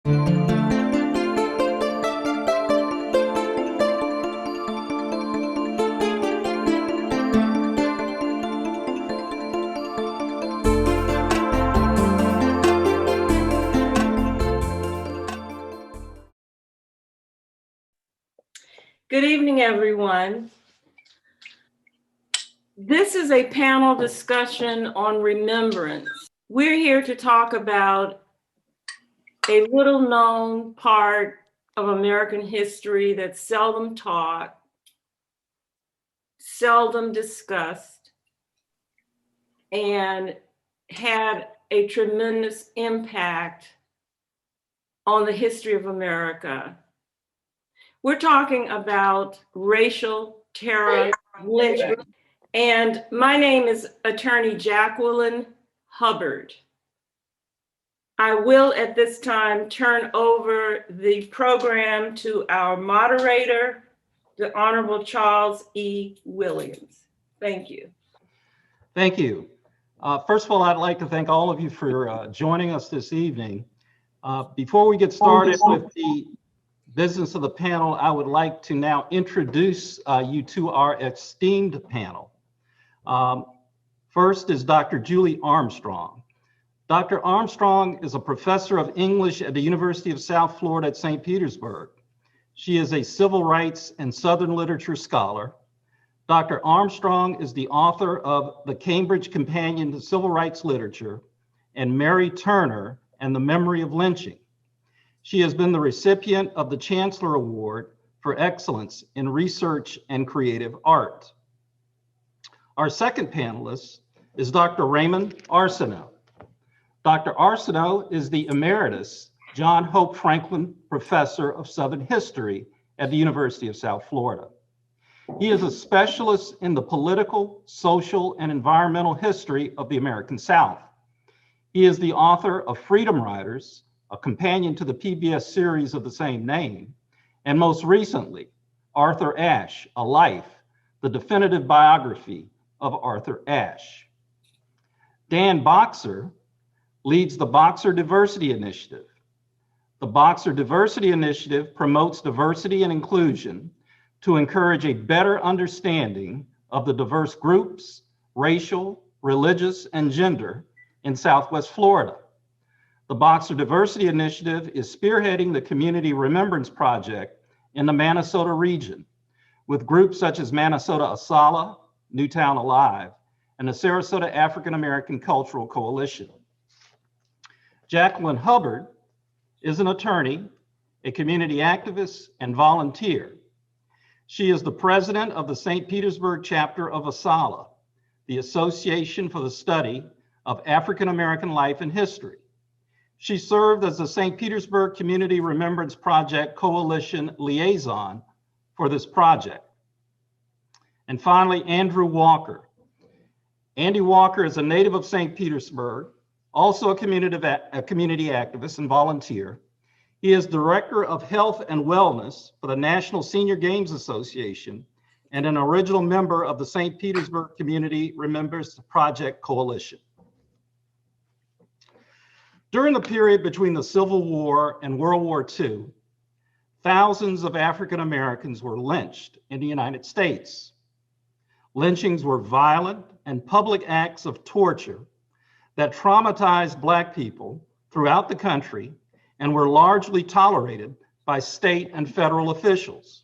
Good evening, everyone. This is a panel discussion on remembrance. We're here to talk about a little known part of American history that's seldom taught, seldom discussed, and had a tremendous impact on the history of America. We're talking about racial terror, lynching, and my name is Attorney Jacqueline Hubbard. I will at this time turn over the program to our moderator, the Honorable Charles E. Williams. Thank you. Thank you. First of all, I'd like to thank all of you for joining us this evening. Before we get started with the business of the panel, I would like to now introduce you to our esteemed panel. First is Dr. Julie Armstrong. Dr. Armstrong is a professor of English at the University of South Florida at St. Petersburg. She is a civil rights and Southern literature scholar. Dr. Armstrong is the author of The Cambridge Companion to Civil Rights Literature and Mary Turner and the Memory of Lynching. She has been the recipient of the Chancellor Award for Excellence in Research and Creative Art. Our second panelist is Dr. Raymond Arsenault. Dr. Arsenault is the Emeritus John Hope Franklin Professor of Southern History at the University of South Florida. He is a specialist in the political, social, and environmental history of the American South. He is the author of Freedom Riders, a companion to the PBS series of the same name, and most recently, Arthur Ashe, A Life, the definitive biography of Arthur Ashe. Dan Boxer leads the Boxer Diversity Initiative. The Boxer Diversity Initiative promotes diversity and inclusion to encourage a better understanding of the diverse groups, racial, religious, and gender in Southwest Florida. The Boxer Diversity Initiative is spearheading the Community Remembrance Project in the Minnesota region with groups such as Minnesota Asala, Newtown Alive, and the Sarasota African American Cultural Coalition. Jacqueline Hubbard is an attorney, a community activist, and volunteer. She is the president of the St. Petersburg chapter of ASALA, the Association for the Study of African American Life and History. She served as the St. Petersburg Community Remembrance Project Coalition liaison for this project. And finally, Andrew Walker. Andy Walker is a native of St. Petersburg, also a community activist and volunteer. He is Director of Health and Wellness for the National Senior Games Association and an original member of the St. Petersburg Community Remembrance Project Coalition. During the period between the Civil War and World War II, thousands of African Americans were lynched in the United States. Lynchings were violent and public acts of torture that traumatized Black people throughout the country and were largely tolerated by state and federal officials.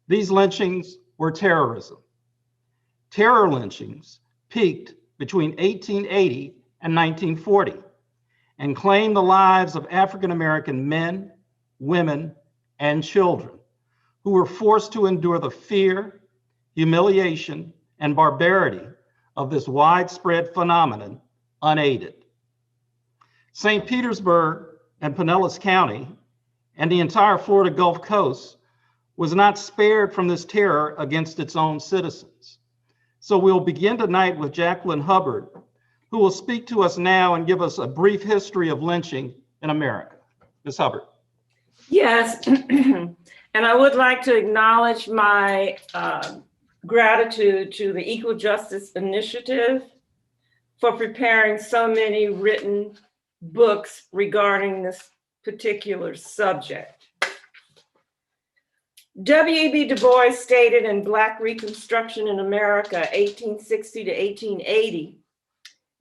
These lynchings were terrorism. Terror lynchings peaked between 1880 and 1940 and claimed the lives of African American men, women, and children who were forced to endure the fear, humiliation, and barbarity of this widespread phenomenon unaided. St. Petersburg and Pinellas County and the entire Florida Gulf Coast was not spared from this terror against its own citizens. So we'll begin tonight with Jacqueline Hubbard, who will speak to us now and give us a brief history of lynching in America. Ms. Hubbard. Yes, and I would like to acknowledge my gratitude to the Equal Justice Initiative for preparing so many written books regarding this particular subject. W.E.B. Du Bois stated in Black Reconstruction in America, 1860 to 1880,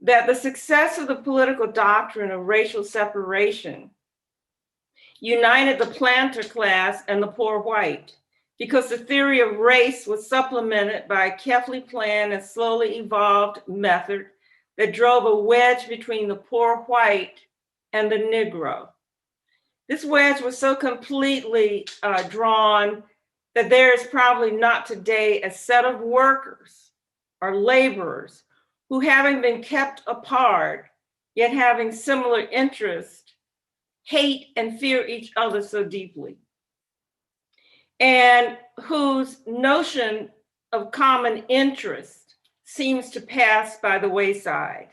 that the success of the political doctrine of racial separation united the planter class and the poor white, because the theory of race was supplemented by a carefully planned and slowly evolved method that drove a wedge between the poor white and the Negro. This wedge was so completely drawn that there is probably not today a set of workers or laborers who, having been kept apart, yet having similar interests, hate and fear each other so deeply, and whose notion of common interest seems to pass by the wayside.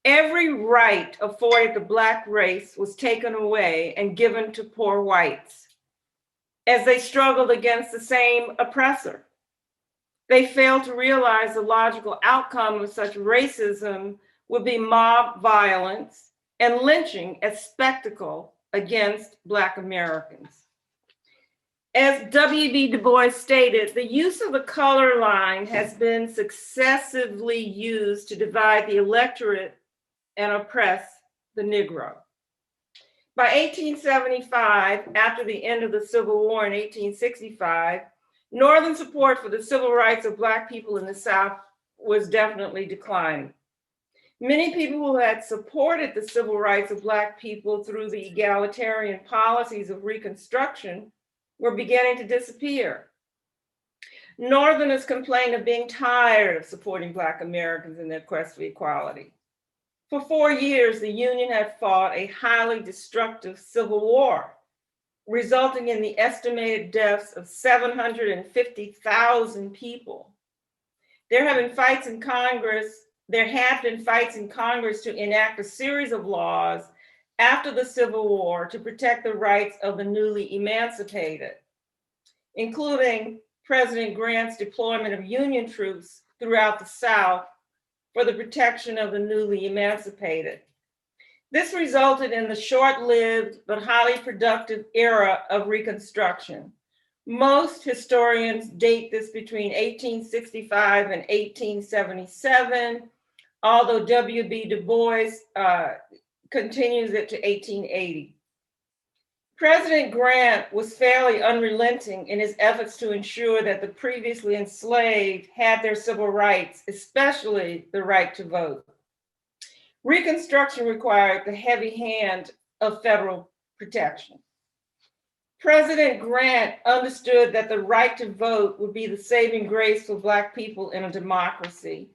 Every right afforded the Black race was taken away and given to poor whites as they struggled against the same oppressor. They failed to realize the logical outcome of such racism would be mob violence and lynching as spectacle against Black Americans. As W.B. Du Bois stated, the use of the color line has been successively used to divide the electorate and oppress the Negro. By 1875, after the end of the Civil War in 1865, Northern support for the civil rights of Black people in the South was definitely declining. Many people who had supported the civil rights of Black people through the egalitarian policies of Reconstruction were beginning to disappear. Northerners complained of being tired of supporting Black Americans in their quest for equality. For 4 years, the Union had fought a highly destructive civil war, resulting in the estimated deaths of 750,000 people. There had been fights in Congress to enact a series of laws after the Civil War to protect the rights of the newly emancipated, including President Grant's deployment of Union troops throughout the South for the protection of the newly emancipated. This resulted in the short-lived but highly productive era of Reconstruction. Most historians date this between 1865 and 1877, although W.B. Du Bois continues it to 1880. President Grant was fairly unrelenting in his efforts to ensure that the previously enslaved had their civil rights, especially the right to vote. Reconstruction required the heavy hand of federal protection. President Grant understood that the right to vote would be the saving grace for Black people in a democracy,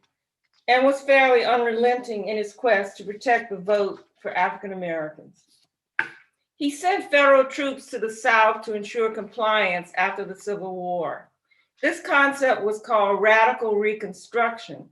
and was fairly unrelenting in his quest to protect the vote for African Americans. He sent federal troops to the South to ensure compliance after the Civil War. This concept was called radical Reconstruction.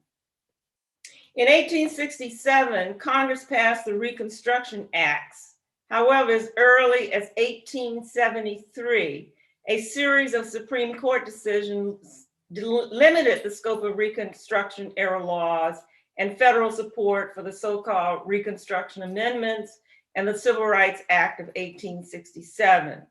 In 1867, Congress passed the Reconstruction Acts. However, as early as 1873, a series of Supreme Court decisions limited the scope of Reconstruction era laws and federal support for the so-called Reconstruction Amendments and the Civil Rights Act of 1867.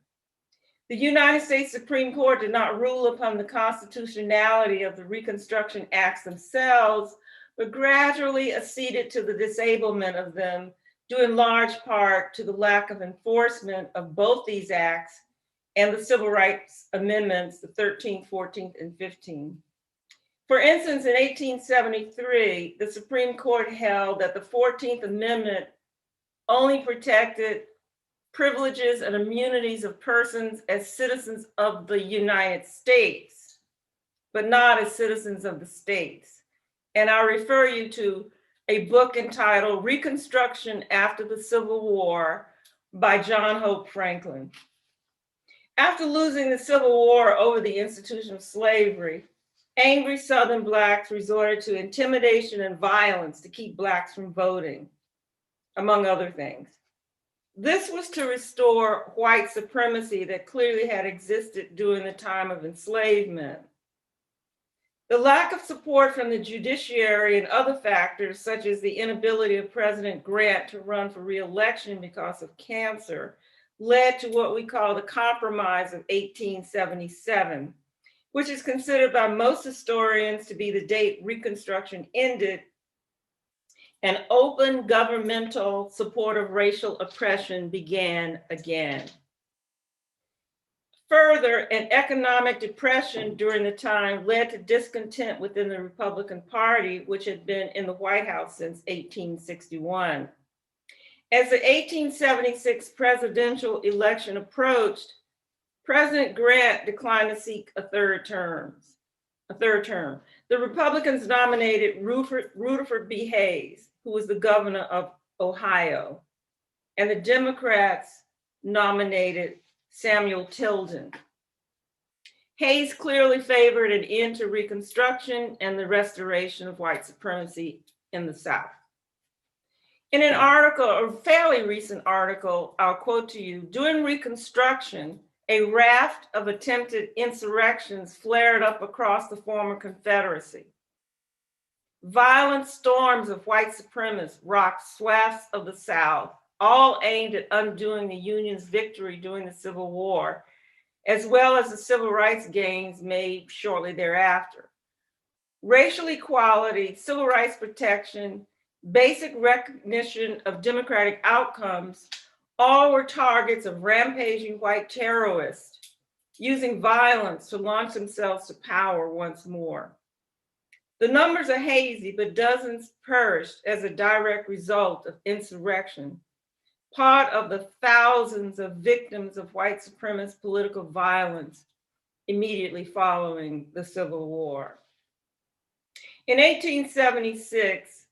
The United States Supreme Court did not rule upon the constitutionality of the Reconstruction Acts themselves, but gradually acceded to the disablement of them, due in large part to the lack of enforcement of both these acts and the Civil Rights Amendments, the 13th, 14th, and 15th. For instance, in 1873, the Supreme Court held that the 14th Amendment only protected privileges and immunities of persons as citizens of the United States, but not as citizens of the states. And I refer you to a book entitled Reconstruction After the Civil War by John Hope Franklin. After losing the Civil War over the institution of slavery, angry Southern Blacks resorted to intimidation and violence to keep Blacks from voting, among other things. This was to restore white supremacy that clearly had existed during the time of enslavement. The lack of support from the judiciary and other factors, such as the inability of President Grant to run for re-election because of cancer, led to what we call the Compromise of 1877, which is considered by most historians to be the date Reconstruction ended and open governmental support of racial oppression began again. Further, an economic depression during the time led to discontent within the Republican Party, which had been in the White House since 1861. As the 1876 presidential election approached, President Grant declined to seek a third term. The Republicans nominated Rutherford B. Hayes, who was the governor of Ohio, and the Democrats nominated Samuel Tilden. Hayes clearly favored an end to Reconstruction and the restoration of white supremacy in the South. In an article, a fairly recent article, I'll quote to you, during Reconstruction, a raft of attempted insurrections flared up across the former Confederacy. Violent storms of white supremacists rocked swaths of the South, all aimed at undoing the Union's victory during the Civil War, as well as the civil rights gains made shortly thereafter. Racial equality, civil rights protection, basic recognition of democratic outcomes, all were targets of rampaging white terrorists using violence to launch themselves to power once more. The numbers are hazy, but dozens perished as a direct result of insurrection, part of the thousands of victims of white supremacist political violence immediately following the Civil War. In 1876,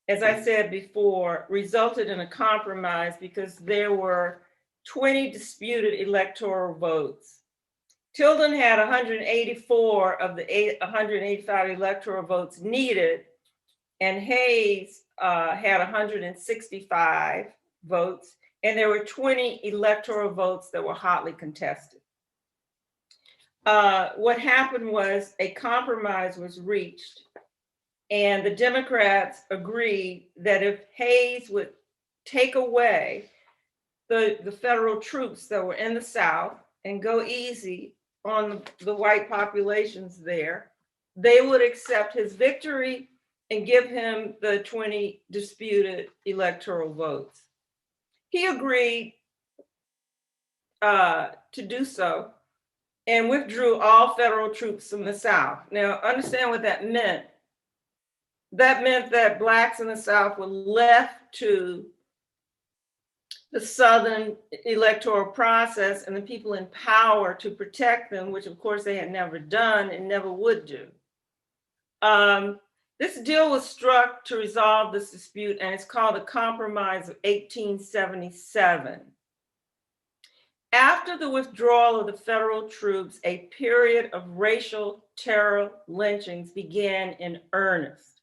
as I said before, resulted in a compromise because there were 20 disputed electoral votes. Tilden had 184 of the 185 electoral votes needed, and Hayes had 165 votes, and there were 20 electoral votes that were hotly contested. What happened was a compromise was reached, and the Democrats agreed that if Hayes would take away the federal troops that were in the South and go easy on the white populations there, they would accept his victory and give him the 20 disputed electoral votes. He agreed to do so and withdrew all federal troops from the South. Now, understand what that meant. That meant that Blacks in the South were left to the Southern electoral process and the people in power to protect them, which of course they had never done and never would do. This deal was struck to resolve this dispute, and it's called the Compromise of 1877. After the withdrawal of the federal troops, a period of racial terror lynchings began in earnest.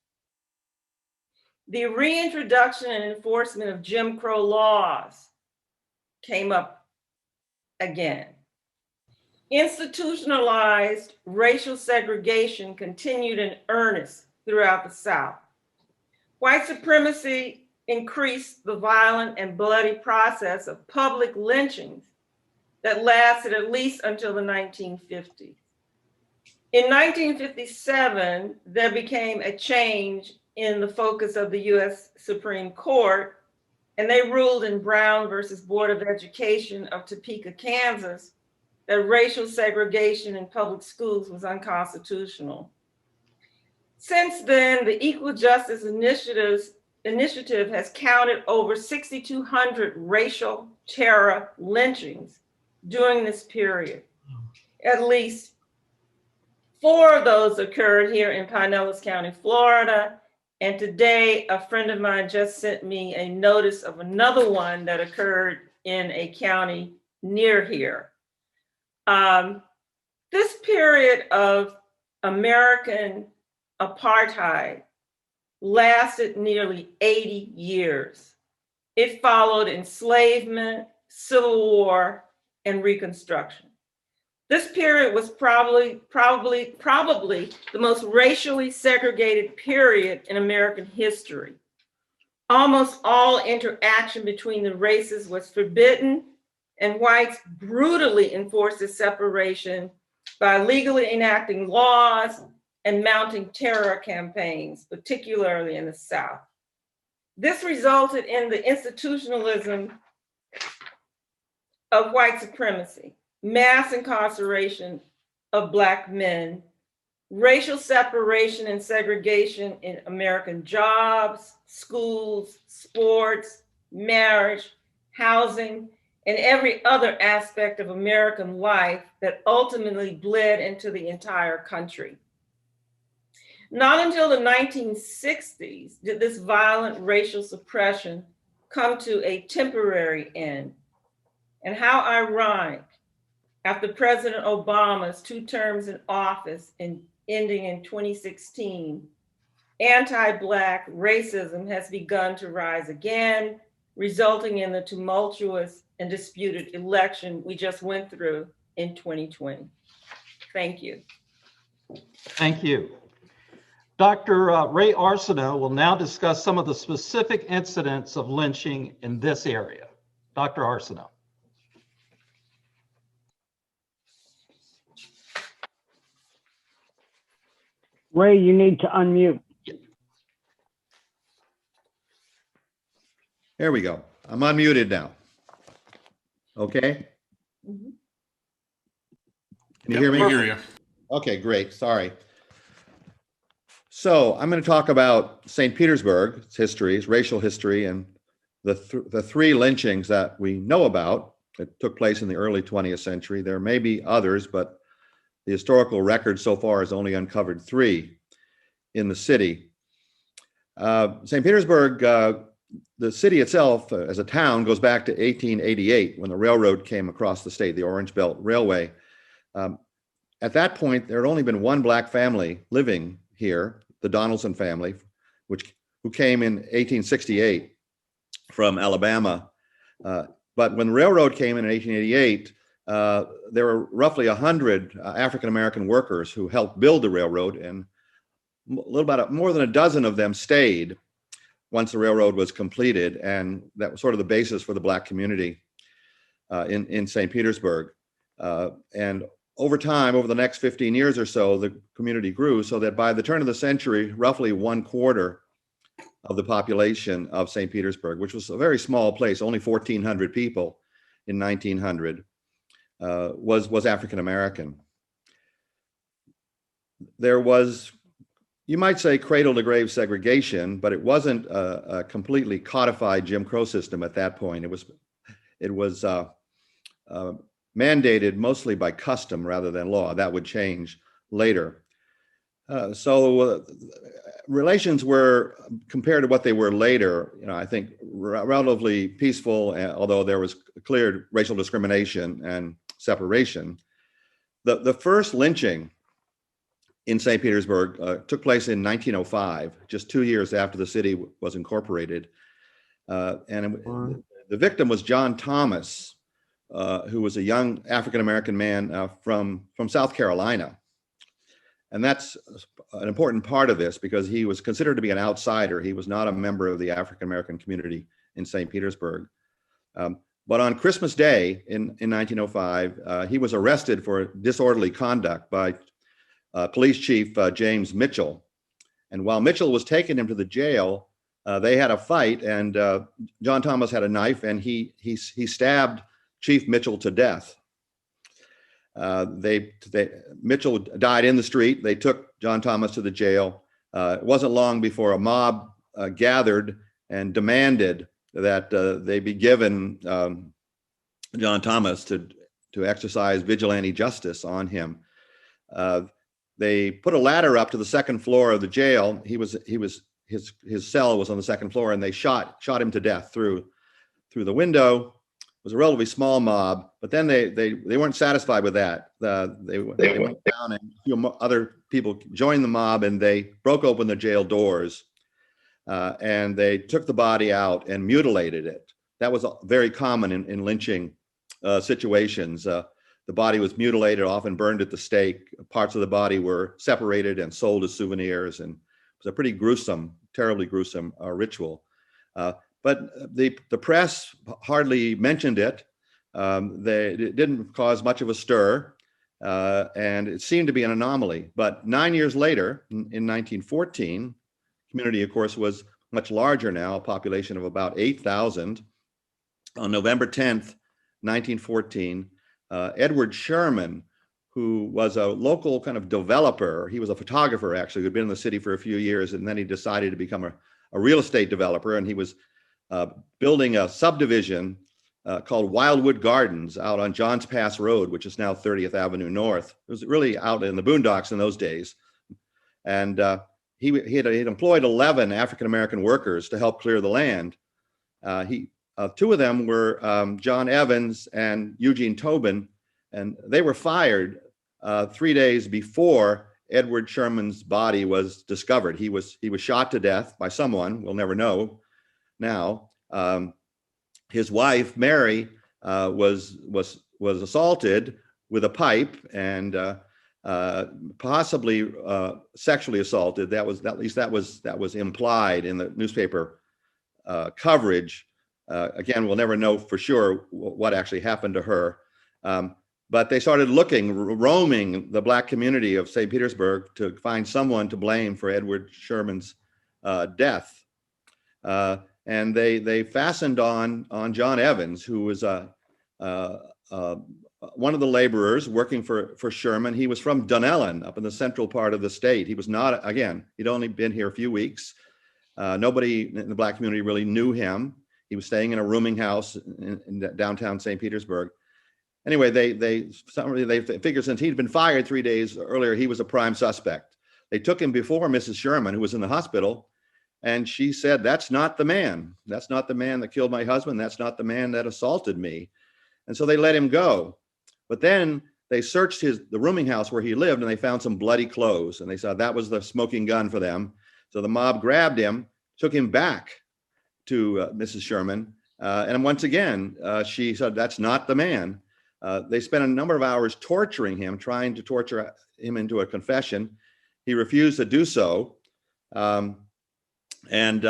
The reintroduction and enforcement of Jim Crow laws came up again. Institutionalized racial segregation continued in earnest throughout the South. White supremacy increased the violent and bloody process of public lynchings that lasted at least until the 1950s. In 1957, there became a change in the focus of the US Supreme Court, and they ruled in Brown versus Board of Education of Topeka, Kansas, that racial segregation in public schools was unconstitutional. Since then, the Equal Justice Initiative has counted over 6,200 racial terror lynchings during this period. At least 4 of those occurred here in Pinellas County, Florida. And today, a friend of mine just sent me a notice of another one that occurred in a county near here. This period of American apartheid lasted nearly 80 years. It followed enslavement, Civil War, and Reconstruction. This period was probably the most racially segregated period in American history. Almost all interaction between the races was forbidden, and whites brutally enforced this separation by legally enacting laws and mounting terror campaigns, particularly in the South. This resulted in the institutionalism of white supremacy, mass incarceration of Black men, racial separation and segregation in American jobs, schools, sports, marriage, housing, and every other aspect of American life that ultimately bled into the entire country. Not until the 1960s did this violent racial suppression come to a temporary end. And how ironic, after President Obama's 2 terms in office ending in 2016, anti-Black racism has begun to rise again, resulting in the tumultuous and disputed election we just went through in 2020. Thank you. Thank you. Dr. Ray Arsenault will now discuss some of the specific incidents of lynching in this area. Dr. Arsenault. Ray, you need to unmute. There we go. I'm unmuted now. Okay? Mhm. Can you hear me? We hear you. Okay, great. Sorry. So I'm going to talk about St. Petersburg, its history, its racial history, and the 3 lynchings that we know about that took place in the early 20th century. There may be others, but the historical record so far has only uncovered 3 in the city. St. Petersburg, the city itself as a town goes back to 1888 when the railroad came across the state, the Orange Belt Railway. At that point, there had only been one Black family living here, the Donaldson family, who came in 1868 from Alabama. But when the railroad came in 1888, there were roughly 100 African-American workers who helped build the railroad, and more than a dozen of them stayed once the railroad was completed, and that was sort of the basis for the Black community in St. Petersburg. And over time, over the next 15 years or so, the community grew so that by the turn of the century, roughly 1/4 of the population of St. Petersburg, which was a very small place, only 1,400 people in 1900, was African American. There was, you might say, cradle to grave segregation, but it wasn't a completely codified Jim Crow system at that point. It was mandated mostly by custom rather than law. That would change later. So relations were, compared to what they were later, I think relatively peaceful, although there was clear racial discrimination and separation. The first lynching in St. Petersburg took place in 1905, just 2 years after the city was incorporated. And the victim was John Thomas, who was a young African-American man from South Carolina. And that's an important part of this because he was considered to be an outsider. He was not a member of the African-American community in St. Petersburg. But on Christmas Day in 1905, he was arrested for disorderly conduct by Police Chief James Mitchell. And while Mitchell was taking him to the jail, they had a fight, and John Thomas had a knife, and he stabbed Chief Mitchell to death. Mitchell died in the street. They took John Thomas to the jail. It wasn't long before a mob gathered and demanded that they be given John Thomas to exercise vigilante justice on him. They put a ladder up to the second floor of the jail. His cell was on the second floor, and they shot him to death through the window. It was a relatively small mob, but then they weren't satisfied with that. They went down, and a few other people joined the mob, and they broke open the jail doors, and they took the body out and mutilated it. That was very common in lynching situations. The body was mutilated, often burned at the stake. Parts of the body were separated and sold as souvenirs, and it was a pretty gruesome, terribly gruesome ritual. But the press hardly mentioned it. It didn't cause much of a stir, and it seemed to be an anomaly. But 9 years later, in 1914, community, of course, was much larger now, a population of about 8,000. On November 10th, 1914, Edward Sherman, who was a local kind of developer, he was a photographer actually, who'd been in the city for a few years, and then he decided to become a real estate developer, and he was building a subdivision called Wildwood Gardens out on Johns Pass Road, which is now 30th Avenue North. It was really out in the boondocks in those days. And he had employed 11 African-American workers to help clear the land. Two of them were John Evans and Eugene Tobin, and they were fired 3 days before Edward Sherman's body was discovered. He was shot to death by someone, we'll never know now. His wife, Mary, was assaulted with a pipe and possibly sexually assaulted. At least that was implied in the newspaper coverage. Again, we'll never know for sure what actually happened to her. But they started roaming the Black community of St. Petersburg to find someone to blame for Edward Sherman's death. And they fastened on John Evans, who was one of the laborers working for Sherman. He was from Dunellen, up in the central part of the state. He was not, again, he'd only been here a few weeks. Nobody in the Black community really knew him. He was staying in a rooming house in downtown St. Petersburg. Anyway, they figured since he'd been fired 3 days earlier, he was a prime suspect. They took him before Mrs. Sherman, who was in the hospital, and she said, "That's not the man. That's not the man that killed my husband. That's not the man that assaulted me." And so they let him go. But then they searched the rooming house where he lived, and they found some bloody clothes, and they said that was the smoking gun for them. So the mob grabbed him, took him back to Mrs. Sherman, and once again, she said, "That's not the man." They spent a number of hours torturing him, trying to torture him into a confession. He refused to do so, and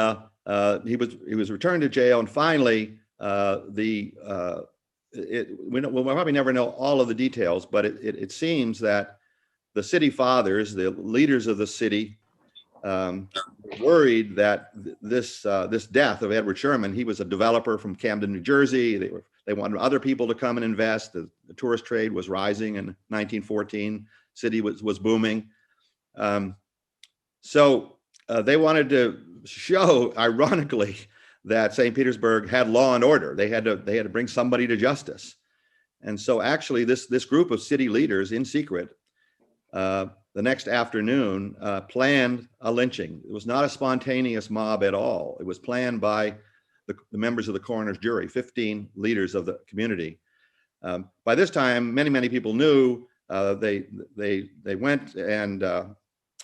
he was returned to jail. And finally, we'll probably never know all of the details, but it seems that the city fathers, the leaders of the city, worried that this death of Edward Sherman, he was a developer from Camden, New Jersey. They wanted other people to come and invest. The tourist trade was rising in 1914. City was booming. So they wanted to show, ironically, that St. Petersburg had law and order. They had to bring somebody to justice. And so actually this group of city leaders in secret, the next afternoon, planned a lynching. It was not a spontaneous mob at all. It was planned by the members of the coroner's jury, 15 leaders of the community. By this time, many people knew. They went and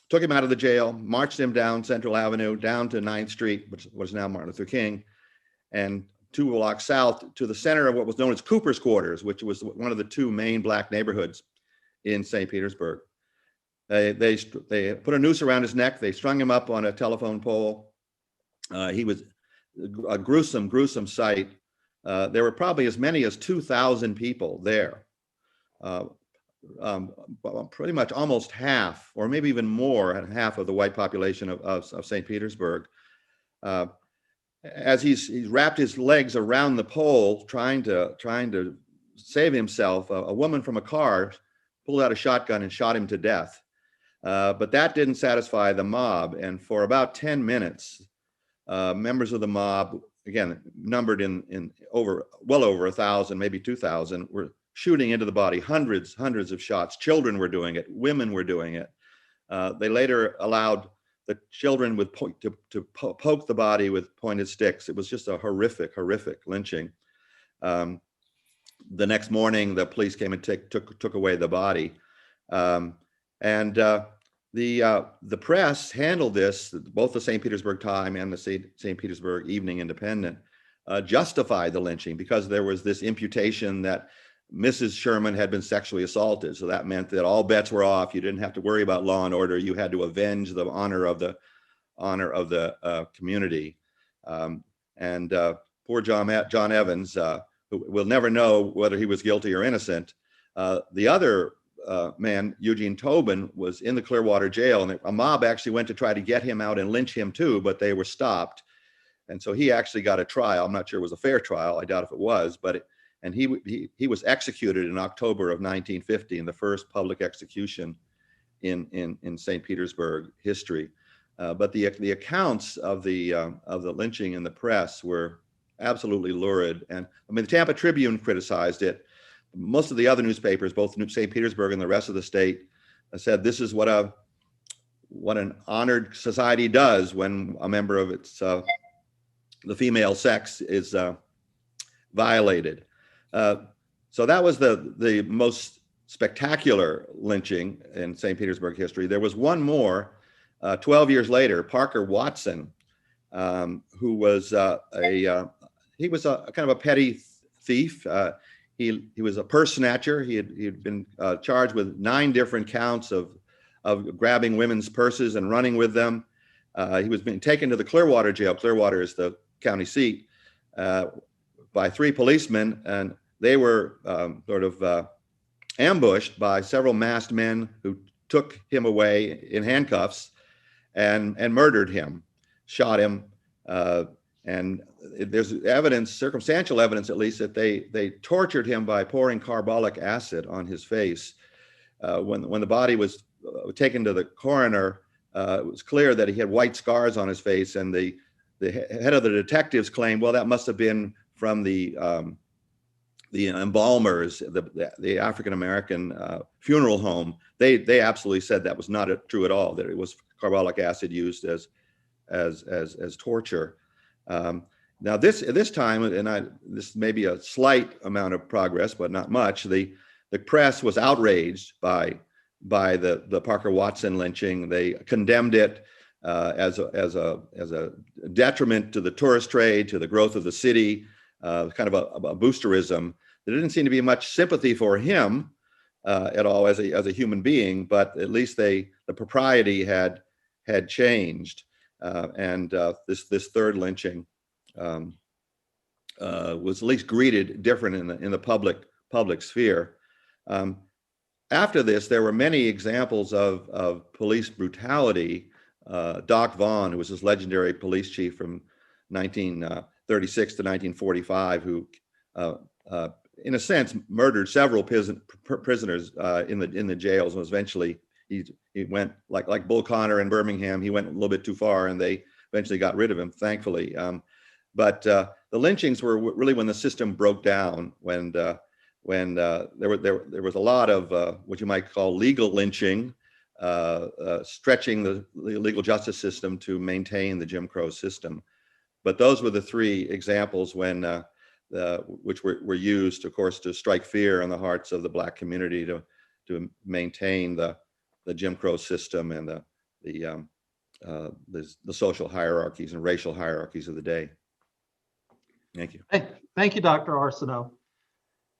took him out of the jail, marched him down Central Avenue, down to 9th Street, which was now Martin Luther King, and 2 blocks south to the center of what was known as Cooper's Quarters, which was one of the 2 main Black neighborhoods in St. Petersburg. They put a noose around his neck. They strung him up on a telephone pole. He was a gruesome sight. There were probably as many as 2,000 people there. Pretty much almost half, or maybe even more, half of the white population of St. Petersburg. As he's wrapped his legs around the pole, trying to save himself, a woman from a car pulled out a shotgun and shot him to death. But that didn't satisfy the mob, and for about 10 minutes, members of the mob, again numbered in well over 1,000, maybe 2,000, were shooting into the body, hundreds of shots. Children were doing it, women were doing it. They later allowed the children to poke the body with pointed sticks. It was just a horrific lynching. The next morning, the police came and took away the body. The press handled this, both the St. Petersburg Times and the St. Petersburg Evening Independent, justified the lynching because there was this imputation that Mrs. Sherman had been sexually assaulted. So that meant that all bets were off. You didn't have to worry about law and order. You had to avenge the honor of the community. And poor John Evans, who we'll never know whether he was guilty or innocent. The other man, Eugene Tobin, was in the Clearwater jail, and a mob actually went to try to get him out and lynch him too, but they were stopped. And so he actually got a trial. I'm not sure it was a fair trial. I doubt if it was, and he was executed in October of 1950 in the first public execution in St. Petersburg history. But the accounts of the lynching in the press were absolutely lurid. And I mean, the Tampa Tribune criticized it. Most of the other newspapers, both St. Petersburg and the rest of the state, said this is what an honored society does when a member of its the female sex is violated. So that was the most spectacular lynching in St. Petersburg history. There was one more 12 years later. Parker Watson, who was he was a kind of a petty thief. He was a purse snatcher. He had been charged with 9 different counts of grabbing women's purses and running with them. He was being taken to the Clearwater jail. Clearwater is the county seat, by 3 policemen, and they were ambushed by several masked men who took him away in handcuffs and murdered him, shot him. And there's evidence, circumstantial evidence at least, that they tortured him by pouring carbolic acid on his face. When the body was taken to the coroner, it was clear that he had white scars on his face, and the head of the detectives claimed, well, that must have been from the embalmers, the African-American funeral home. They absolutely said that was not true at all, that it was carbolic acid used as torture. Now this time, and this may be a slight amount of progress, but not much. The press was outraged by the Parker Watson lynching. They condemned it as a detriment to the tourist trade, to the growth of the city, kind of a boosterism. There didn't seem to be much sympathy for him at all as a human being, but at least the propriety had changed, and this third lynching was at least greeted different in the public sphere. After this, there were many examples of police brutality. Doc Vaughn, who was this legendary police chief from 1936 to 1945, who, in a sense, murdered several prisoners in the jails, and was eventually he went like Bull Connor in Birmingham. He went a little bit too far, and they eventually got rid of him, thankfully. But the lynchings were really when the system broke down, when there was a lot of what you might call legal lynching, stretching the legal justice system to maintain the Jim Crow system. But those were the 3 examples which were used, of course, to strike fear in the hearts of the Black community to maintain the Jim Crow system and the social hierarchies and racial hierarchies of the day. Thank you. Thank you, Dr. Arsenault.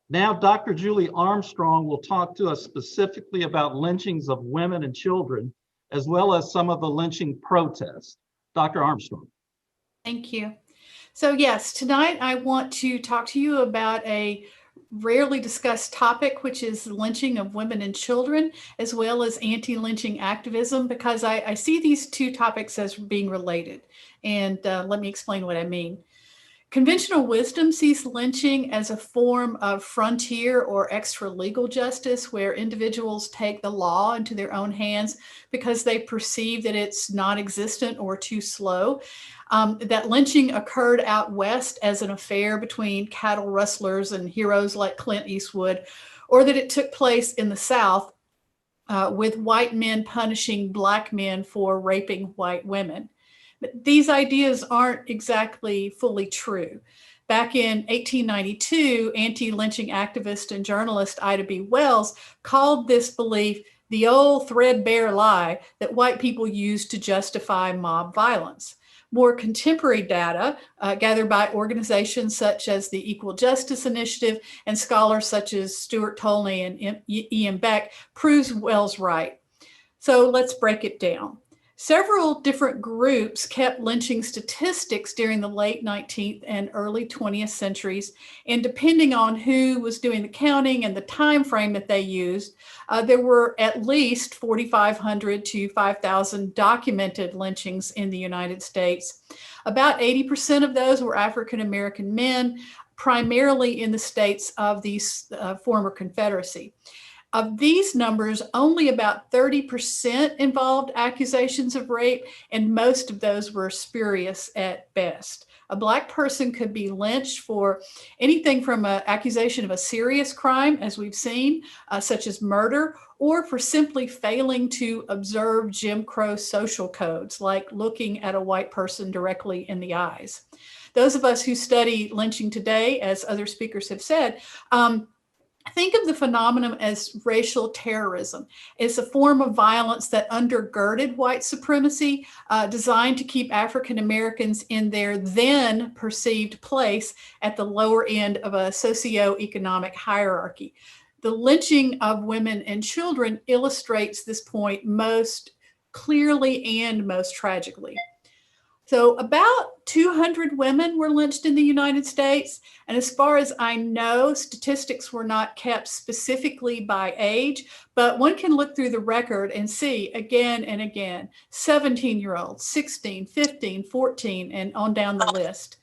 Now, Dr. Julie Armstrong will talk to us specifically about lynchings of women and children, as well as some of the lynching protests. Dr. Armstrong. Thank you. So yes, tonight I want to talk to you about a rarely discussed topic, which is the lynching of women and children, as well as anti-lynching activism, because I see these 2 topics as being related. And let me explain what I mean. Conventional wisdom sees lynching as a form of frontier or extra-legal justice, where individuals take the law into their own hands because they perceive that it's non-existent or too slow. That lynching occurred out west as an affair between cattle rustlers and heroes like Clint Eastwood, or that it took place in the South with white men punishing Black men for raping white women. But these ideas aren't exactly fully true. Back in 1892, anti-lynching activist and journalist Ida B. Wells called this belief the old threadbare lie that white people used to justify mob violence. More contemporary data gathered by organizations such as the Equal Justice Initiative and scholars such as Stuart Tolney and E.M. Beck proves Wells right. So let's break it down. Several different groups kept lynching statistics during the late 19th and early 20th centuries, and depending on who was doing the counting and the time frame that they used, there were at least 4,500 to 5,000 documented lynchings in the United States. About 80% of those were African American men, primarily in the states of the former Confederacy. Of these numbers, only about 30% involved accusations of rape, and most of those were spurious at best. A Black person could be lynched for anything from an accusation of a serious crime, as we've seen, such as murder, or for simply failing to observe Jim Crow social codes, like looking at a white person directly in the eyes. Those of us who study lynching today, as other speakers have said, think of the phenomenon as racial terrorism. It's a form of violence that undergirded white supremacy, designed to keep African Americans in their then perceived place at the lower end of a socioeconomic hierarchy. The lynching of women and children illustrates this point most clearly and most tragically. So about 200 women were lynched in the United States. And as far as I know, statistics were not kept specifically by age, but one can look through the record and see again and again, 17-year-olds, 16, 15, 14, and on down the list.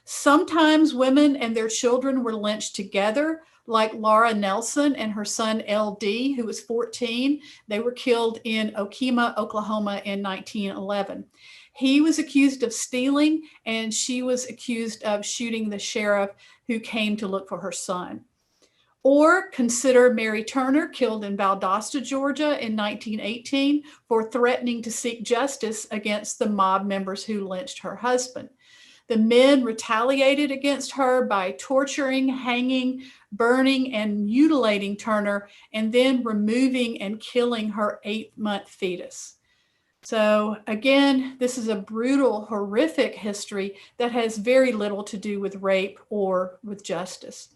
Sometimes women and their children were lynched together, like Laura Nelson and her son LD, who was 14. They were killed in Okemah, Oklahoma in 1911. He was accused of stealing, and she was accused of shooting the sheriff who came to look for her son. Or consider Mary Turner, killed in Valdosta, Georgia in 1918 for threatening to seek justice against the mob members who lynched her husband. The men retaliated against her by torturing, hanging, burning, and mutilating Turner, and then removing and killing her 8-month fetus. So again, this is a brutal, horrific history that has very little to do with rape or with justice.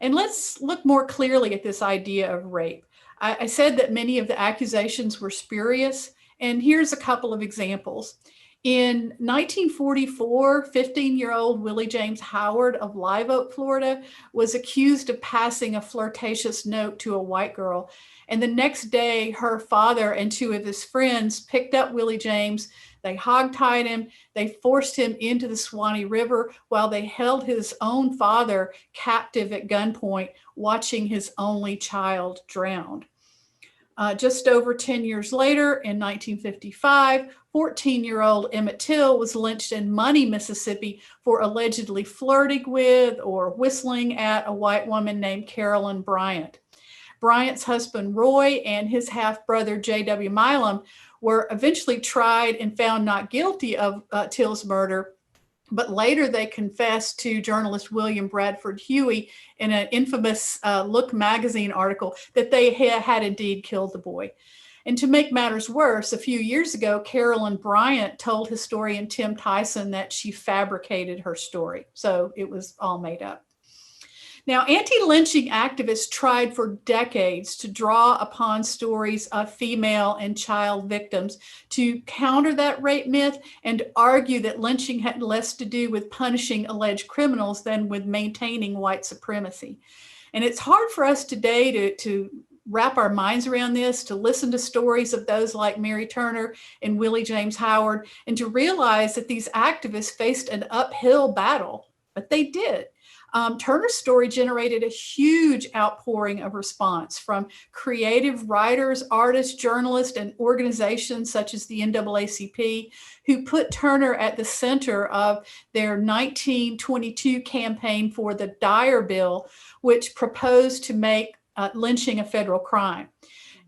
And let's look more clearly at this idea of rape. I said that many of the accusations were spurious, and here's a couple of examples. In 1944, 15-year-old Willie James Howard of Live Oak, Florida, was accused of passing a flirtatious note to a white girl. And the next day, her father and 2 of his friends picked up Willie James. They hogtied him. They forced him into the Swanee River while they held his own father captive at gunpoint, watching his only child drown. Just over 10 years later, in 1955, 14-year-old Emmett Till was lynched in Money, Mississippi for allegedly flirting with or whistling at a white woman named Carolyn Bryant. Bryant's husband, Roy, and his half-brother, J.W. Milam, were eventually tried and found not guilty of Till's murder, but later they confessed to journalist William Bradford Huey in an infamous Look magazine article that they had indeed killed the boy. And to make matters worse, a few years ago, Carolyn Bryant told historian Tim Tyson that she fabricated her story. So it was all made up. Now, anti-lynching activists tried for decades to draw upon stories of female and child victims to counter that rape myth and argue that lynching had less to do with punishing alleged criminals than with maintaining white supremacy. And it's hard for us today to wrap our minds around this, to listen to stories of those like Mary Turner and Willie James Howard, and to realize that these activists faced an uphill battle, but they did. Turner's story generated a huge outpouring of response from creative writers, artists, journalists, and organizations such as the NAACP, who put Turner at the center of their 1922 campaign for the Dyer Bill, which proposed to make lynching a federal crime.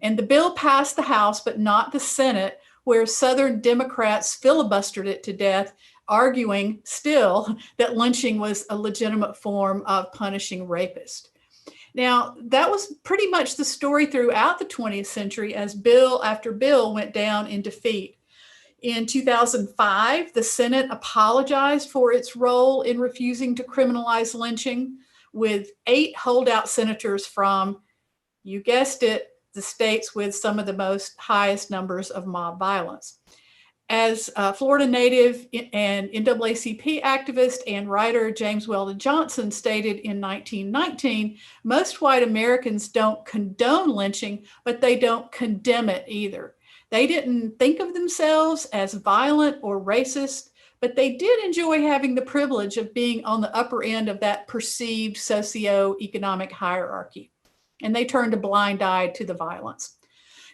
And the bill passed the House, but not the Senate, where Southern Democrats filibustered it to death, arguing still that lynching was a legitimate form of punishing rapists. Now, that was pretty much the story throughout the 20th century as bill after bill went down in defeat. In 2005, the Senate apologized for its role in refusing to criminalize lynching, with 8 holdout senators from, you guessed it, the states with some of the highest numbers of mob violence. As Florida native and NAACP activist and writer James Weldon Johnson stated in 1919, most white Americans don't condone lynching, but they don't condemn it either. They didn't think of themselves as violent or racist, but they did enjoy having the privilege of being on the upper end of that perceived socioeconomic hierarchy. And they turned a blind eye to the violence.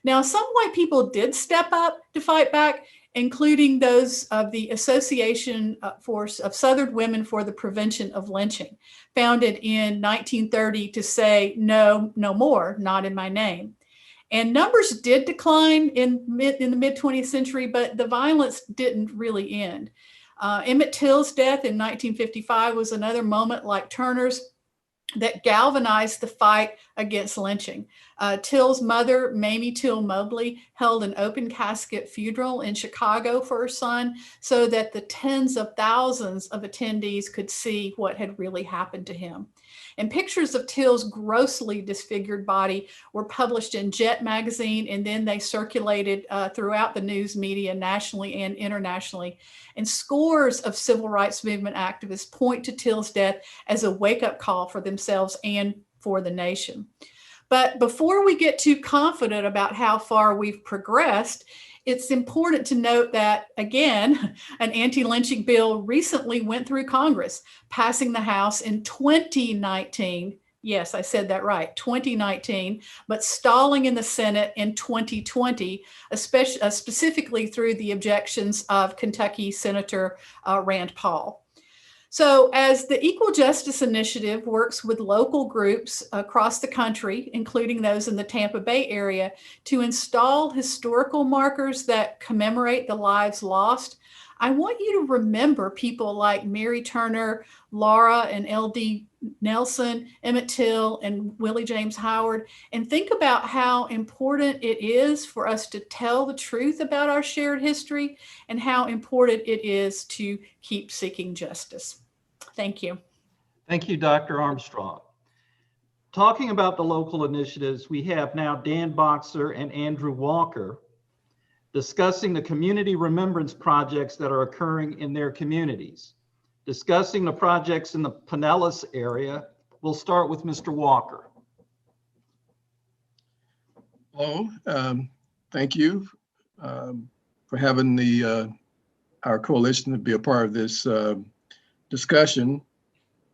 Now, some white people did step up to fight back, including those of the Association of Southern Women for the Prevention of Lynching, founded in 1930 to say, no, no more, not in my name. And numbers did decline in the mid-20th century, but the violence didn't really end. Emmett Till's death in 1955 was another moment like Turner's that galvanized the fight against lynching. Till's mother, Mamie Till Mobley, held an open casket funeral in Chicago for her son so that the tens of thousands of attendees could see what had really happened to him. And pictures of Till's grossly disfigured body were published in Jet magazine, and then they circulated throughout the news media nationally and internationally. And scores of civil rights movement activists point to Till's death as a wake-up call for themselves and for the nation. But before we get too confident about how far we've progressed, it's important to note that, again, an anti-lynching bill recently went through Congress, passing the House in 2019. Yes, I said that right, 2019, but stalling in the Senate in 2020, especially, specifically through the objections of Kentucky Senator Rand Paul. So as the Equal Justice Initiative works with local groups across the country, including those in the Tampa Bay area, to install historical markers that commemorate the lives lost, I want you to remember people like Mary Turner, Laura and L.D. Nelson, Emmett Till, and Willie James Howard, and think about how important it is for us to tell the truth about our shared history and how important it is to keep seeking justice. Thank you. Thank you, Dr. Armstrong. Talking about the local initiatives, we have now Dan Boxer and Andrew Walker discussing the community remembrance projects that are occurring in their communities. Discussing the projects in the Pinellas area, we'll start with Mr. Walker. Hello, thank you for having our coalition to be a part of this discussion.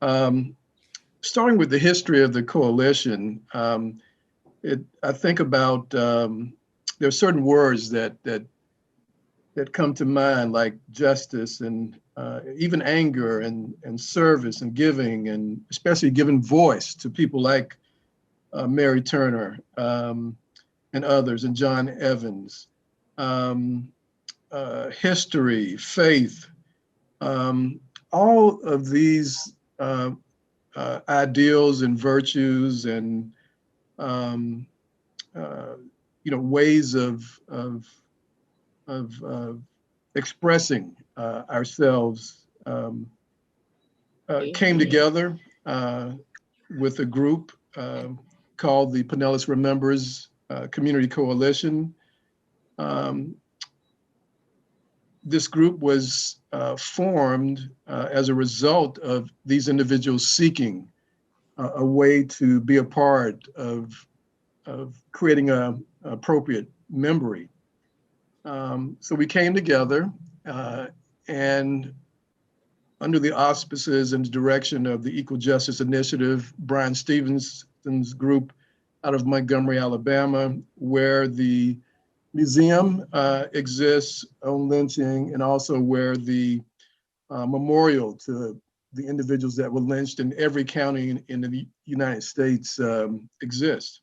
Starting with the history of the coalition, I think about there are certain words that come to mind, like justice and even anger and service and giving, and especially giving voice to people like Mary Turner and others, and John Evans. History, faith, all of these ideals and virtues and ways of expressing ourselves came together with a group called the Pinellas Remembers Community Coalition. This group was formed as a result of these individuals seeking a way to be a part of creating an appropriate memory. So we came together and under the auspices and direction of the Equal Justice Initiative, Brian Stevenson's group out of Montgomery, Alabama, where the museum exists on lynching, and also where the memorial to the individuals that were lynched in every county in the United States exists.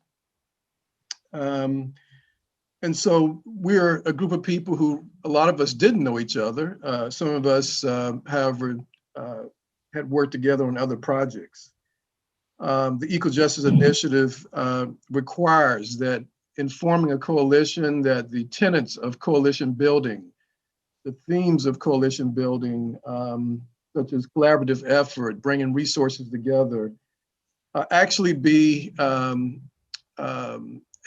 And so we're a group of people who, a lot of us didn't know each other. Some of us, however, had worked together on other projects. The Equal Justice Initiative requires that in forming a coalition, that the tenets of coalition building the themes of coalition building, such as collaborative effort, bringing resources together, actually be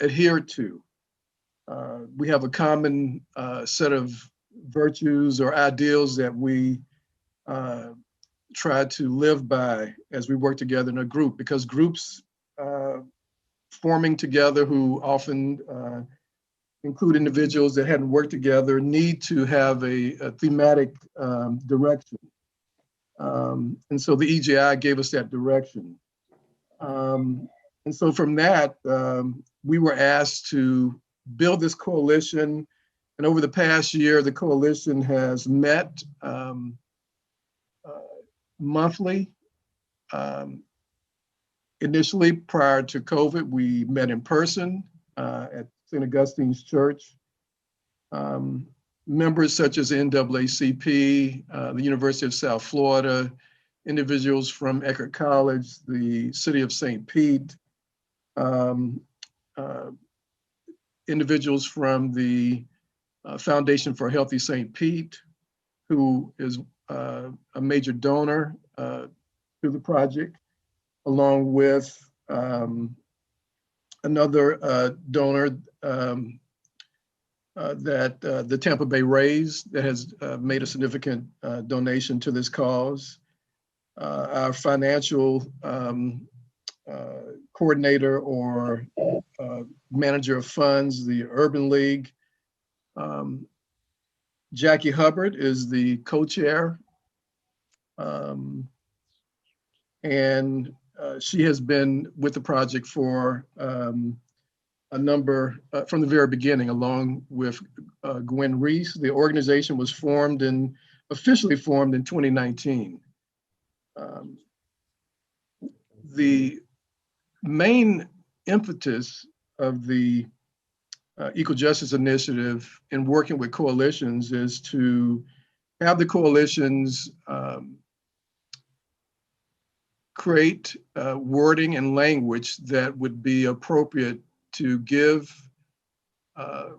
adhered to. We have a common set of virtues or ideals that we try to live by as we work together in a group, because groups forming together who often include individuals that hadn't worked together need to have a thematic direction. And so the EJI gave us that direction. And so from that, we were asked to build this coalition. And over the past year, the coalition has met monthly. Initially, prior to COVID, we met in person at St. Augustine's Church. Members such as NAACP, the University of South Florida, individuals from Eckerd College, the City of St. Pete, individuals from the Foundation for Healthy St. Pete, who is a major donor to the project, along with another donor that the Tampa Bay Rays that has made a significant donation to this cause. Our financial coordinator or manager of funds, the Urban League. Jackie Hubbard is the co-chair. And she has been with the project for a number, from the very beginning, along with Gwen Reese. The organization was officially formed in 2019. The main impetus of the Equal Justice Initiative in working with coalitions is to have the coalitions create wording and language that would be appropriate to give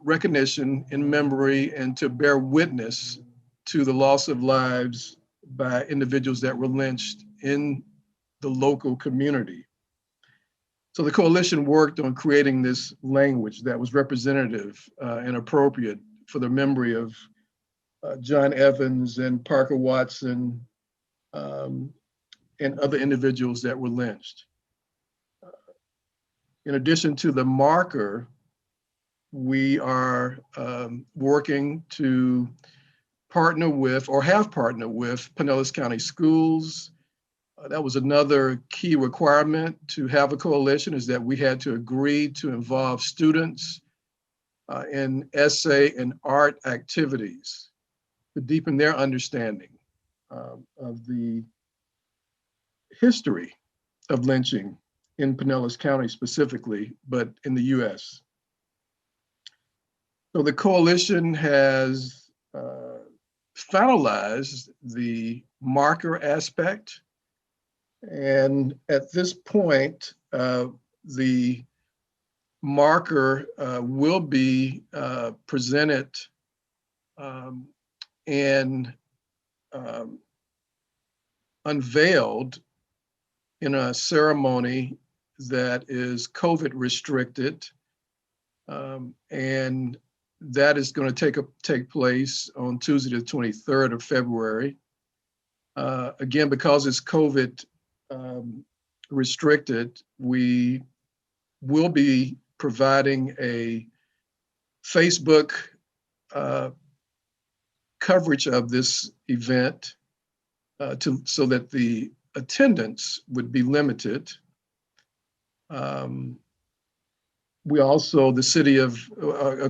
recognition in memory and to bear witness to the loss of lives by individuals that were lynched in the local community. So the coalition worked on creating this language that was representative and appropriate for the memory of John Evans and Parker Watson and other individuals that were lynched. In addition to the marker, we are working to partner with, or have partnered with, Pinellas County Schools. That was another key requirement to have a coalition, is that we had to agree to involve students in essay and art activities to deepen their understanding of the history of lynching in Pinellas County specifically, but in the US. So the coalition has finalized the marker aspect. And at this point, the marker will be presented and unveiled in a ceremony that is COVID restricted. And that is going to take place on Tuesday, the 23rd of February. Again, because it's COVID restricted, we will be providing a Facebook coverage of this event so that the attendance would be limited. We also, the city of,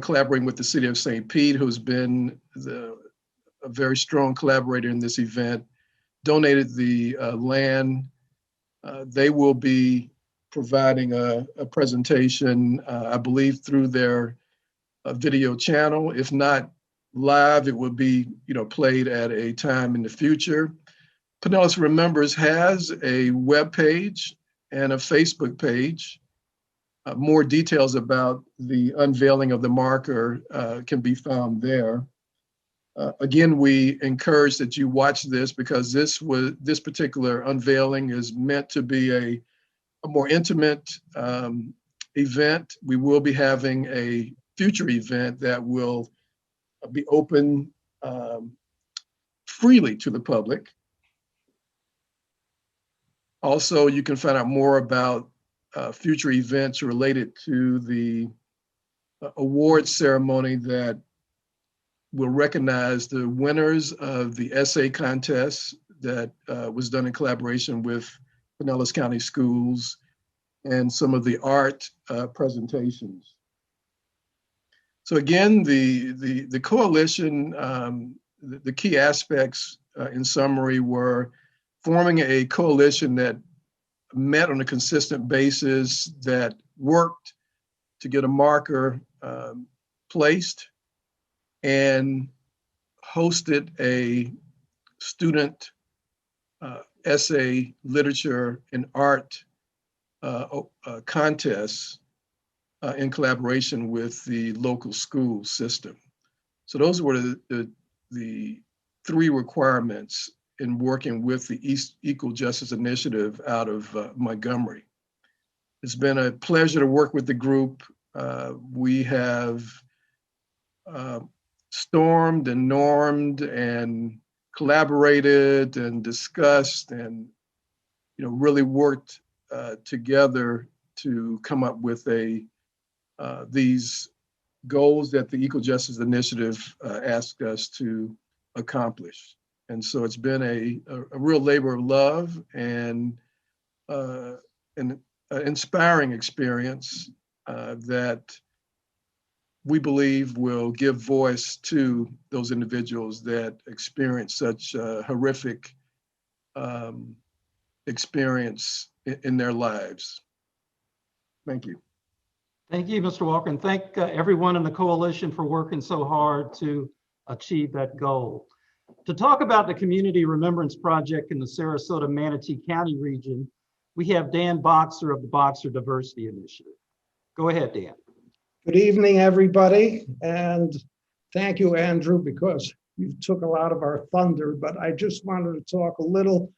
collaborating with the city of St. Pete, who's been a very strong collaborator in this event, donated the land. They will be providing a presentation, I believe, through their video channel. If not live, it will be played at a time in the future. Pinellas Remembers has a web page and a Facebook page. More details about the unveiling of the marker can be found there. Again, we encourage that you watch this because this particular unveiling is meant to be a more intimate event. We will be having a future event that will be open freely to the public. Also, you can find out more about future events related to the award ceremony that will recognize the winners of the essay contest that was done in collaboration with Pinellas County Schools and some of the art presentations. So again, the coalition, the key aspects in summary were forming a coalition that met on a consistent basis, that worked to get a marker placed, and hosted a student essay, literature, and art contest in collaboration with the local school system. So those were the three requirements in working with the Equal Justice Initiative out of Montgomery. It's been a pleasure to work with the group. We have stormed and normed and collaborated and discussed and really worked together to come up with these goals that the Equal Justice Initiative asked us to accomplish. And so it's been a real labor of love and an inspiring experience that we believe will give voice to those individuals that experience such horrific experience in their lives. Thank you. Thank you, Mr. Walker, and thank everyone in the coalition for working so hard to achieve that goal. To talk about the Community Remembrance Project in the Sarasota-Manatee County region, we have Dan Boxer of the Boxer Diversity Initiative. Go ahead, Dan. Good evening, everybody, and thank you, Andrew, because you took a lot of our thunder, but I just wanted to talk a little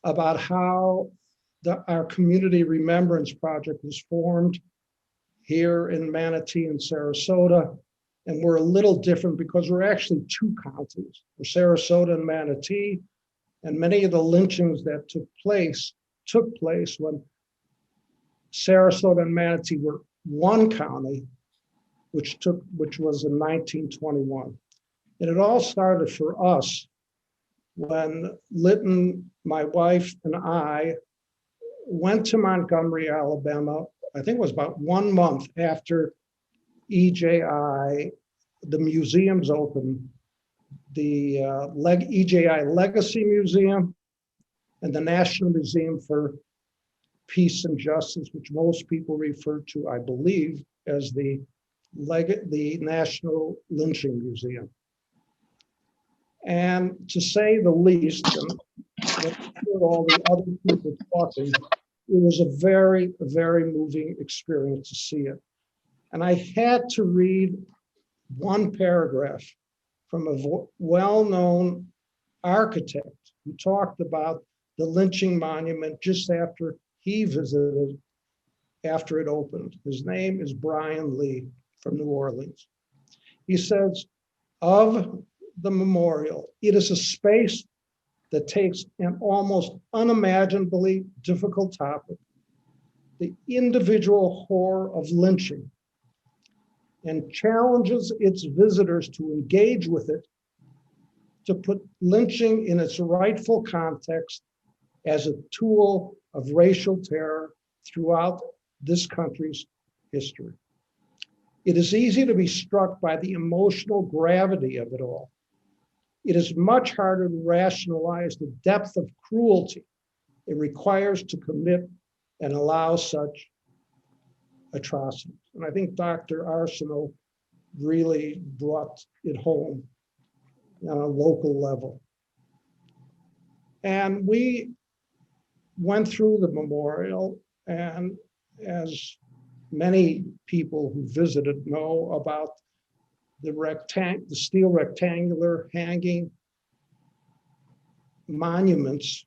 about how our Community Remembrance Project was formed here in Manatee and Sarasota. And we're a little different because we're actually two counties, we're Sarasota and Manatee, and many of the lynchings that took place when Sarasota and Manatee were one county, which was in 1921. And it all started for us when Lytton, my wife, and I went to Montgomery, Alabama. I think it was about 1 month after EJI, the museums opened, the EJI Legacy Museum and the National Museum for Peace and Justice, which most people refer to, I believe, as the National Lynching Museum. And to say the least, and with all the other people talking, it was a very, very moving experience to see it. And I had to read one paragraph from a well-known architect who talked about the lynching monument just after he visited, after it opened. His name is Brian Lee from New Orleans. He says, of the memorial, it is a space that takes an almost unimaginably difficult topic, the individual horror of lynching, and challenges its visitors to engage with it, to put lynching in its rightful context as a tool of racial terror throughout this country's history. It is easy to be struck by the emotional gravity of it all. It is much harder to rationalize the depth of cruelty it requires to commit and allow such atrocities. And I think Dr. Arsenault really brought it home on a local level. And we went through the memorial, and as many people who visited know about the steel rectangular hanging monuments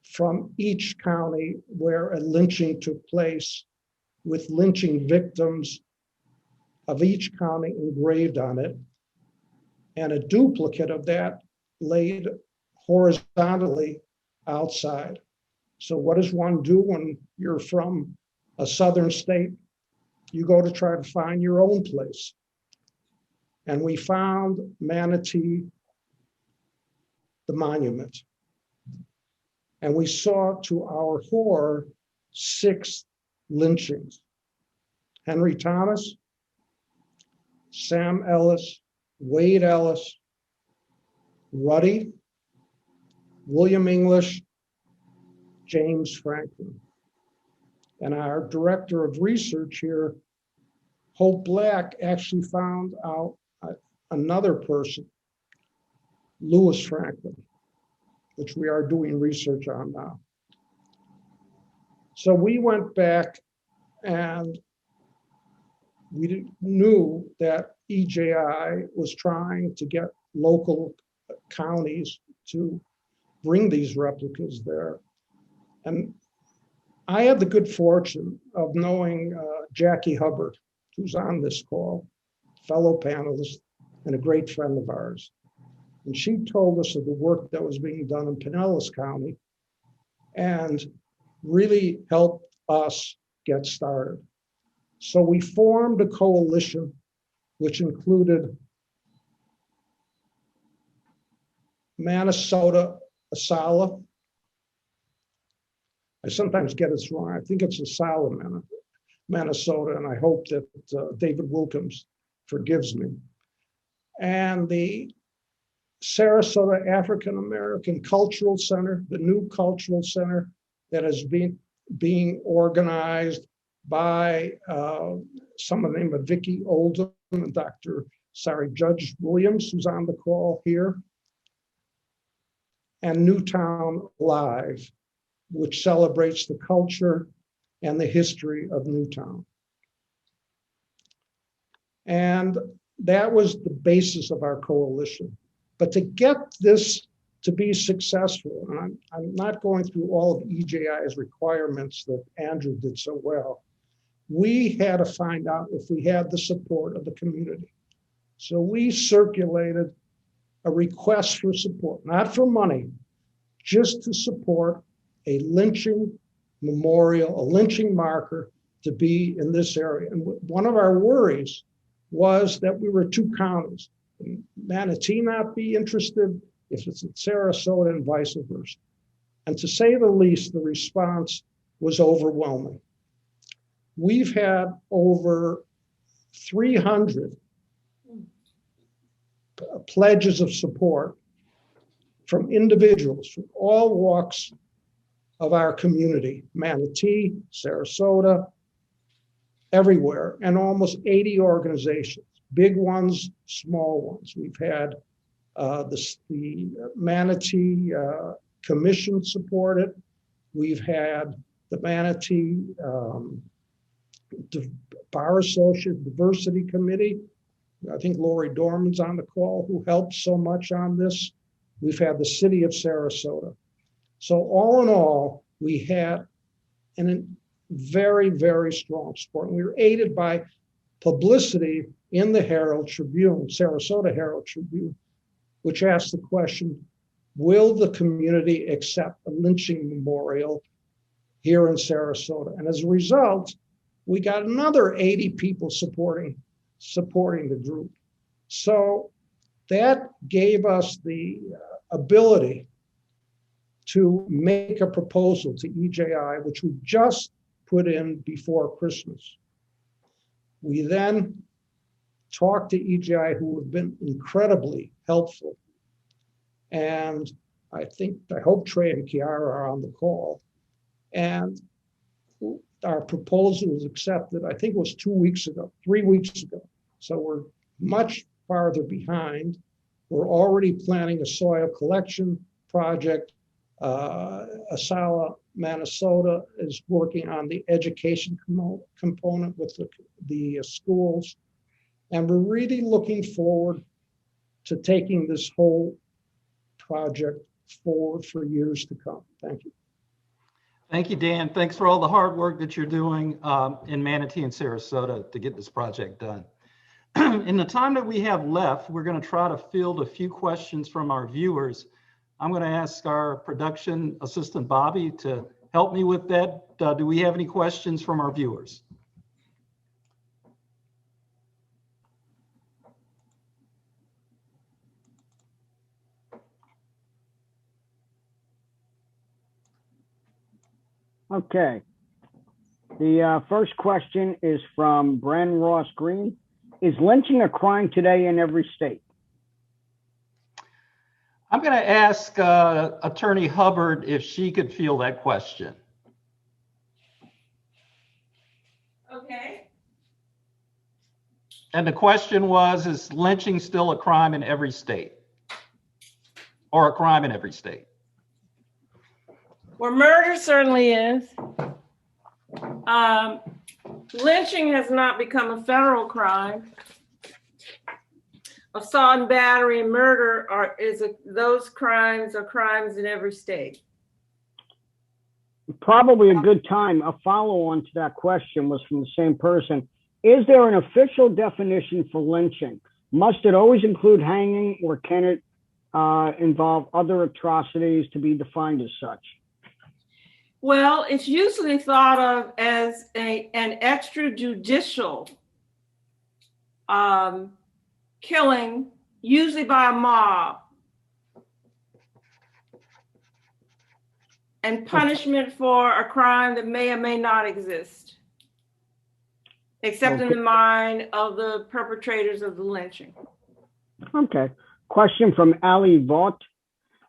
from each county where a lynching took place, with lynching victims of each county engraved on it, and a duplicate of that laid horizontally outside. So what does one do when you're from a southern state? You go to try to find your own place. And we found Manatee, the monument. And we saw, to our horror, 6 lynchings. Henry Thomas, Sam Ellis, Wade Ellis, Ruddy, William English, James Franklin. And our director of research here, Hope Black, actually found out another person, Lewis Franklin, which we are doing research on now. So we went back and we knew that EJI was trying to get local counties to bring these replicas there. And I had the good fortune of knowing Jackie Hubbard, who's on this call, fellow panelist and a great friend of ours. And she told us of the work that was being done in Pinellas County and really helped us get started. So we formed a coalition which included Minnesota Asala. I sometimes get this wrong. I think it's Asala, Minnesota, and I hope that David Wilkins forgives me. And the Sarasota African American Cultural Center, the new cultural center that is being organized by someone named Vicki Oldham and Judge Williams, who's on the call here, and Newtown Live, which celebrates the culture and the history of Newtown. And that was the basis of our coalition. But to get this to be successful, and I'm not going through all of EJI's requirements that Andrew did so well, we had to find out if we had the support of the community. So we circulated a request for support, not for money, just to support a lynching memorial, a lynching marker to be in this area. And one of our worries was that we were 2 counties. Manatee not be interested if it's in Sarasota and vice versa. And to say the least, the response was overwhelming. We've had over 300 pledges of support from individuals from all walks of our community, Manatee, Sarasota, everywhere, and almost 80 organizations, big ones, small ones. We've had the Manatee Commission support it. We've had the Manatee Bar Association Diversity Committee. I think Lori Dorman's on the call, who helped so much on this. We've had the city of Sarasota. So all in all, we had a very, very strong support. And we were aided by publicity in the Herald Tribune, Sarasota Herald Tribune, which asked the question, will the community accept a lynching memorial here in Sarasota? And as a result, we got another 80 people supporting the group. So that gave us the ability to make a proposal to EJI, which we just put in before Christmas. We then talked to EJI, who have been incredibly helpful. And I hope Trey and Kiara are on the call. And our proposal was accepted, I think it was 3 weeks ago. So we're much farther behind. We're already planning a soil collection project. Asala, Minnesota is working on the education component with the schools. And we're really looking forward to taking this whole project forward for years to come. Thank you. Thank you, Dan. Thanks for all the hard work that you're doing in Manatee and Sarasota to get this project done. In the time that we have left, we're going to try to field a few questions from our viewers. I'm going to ask our production assistant, Bobby, to help me with that. Do we have any questions from our viewers? Okay. The first question is from Bren Ross Green. Is lynching a crime today in every state? I'm going to ask Attorney Hubbard if she could field that question. Okay. And the question was, is lynching still a crime in every state? Or a crime in every state? Well, murder certainly is. Lynching has not become a federal crime. Assault and battery and murder those crimes are crimes in every state. Probably a good time. A follow-on to that question was from the same person. Is there an official definition for lynching? Must it always include hanging, or can it involve other atrocities to be defined as such? Well, it's usually thought of as an extrajudicial killing, usually by a mob, and punishment for a crime that may or may not exist, except in the mind of the perpetrators of the lynching. Okay. Question from Ali Vaught.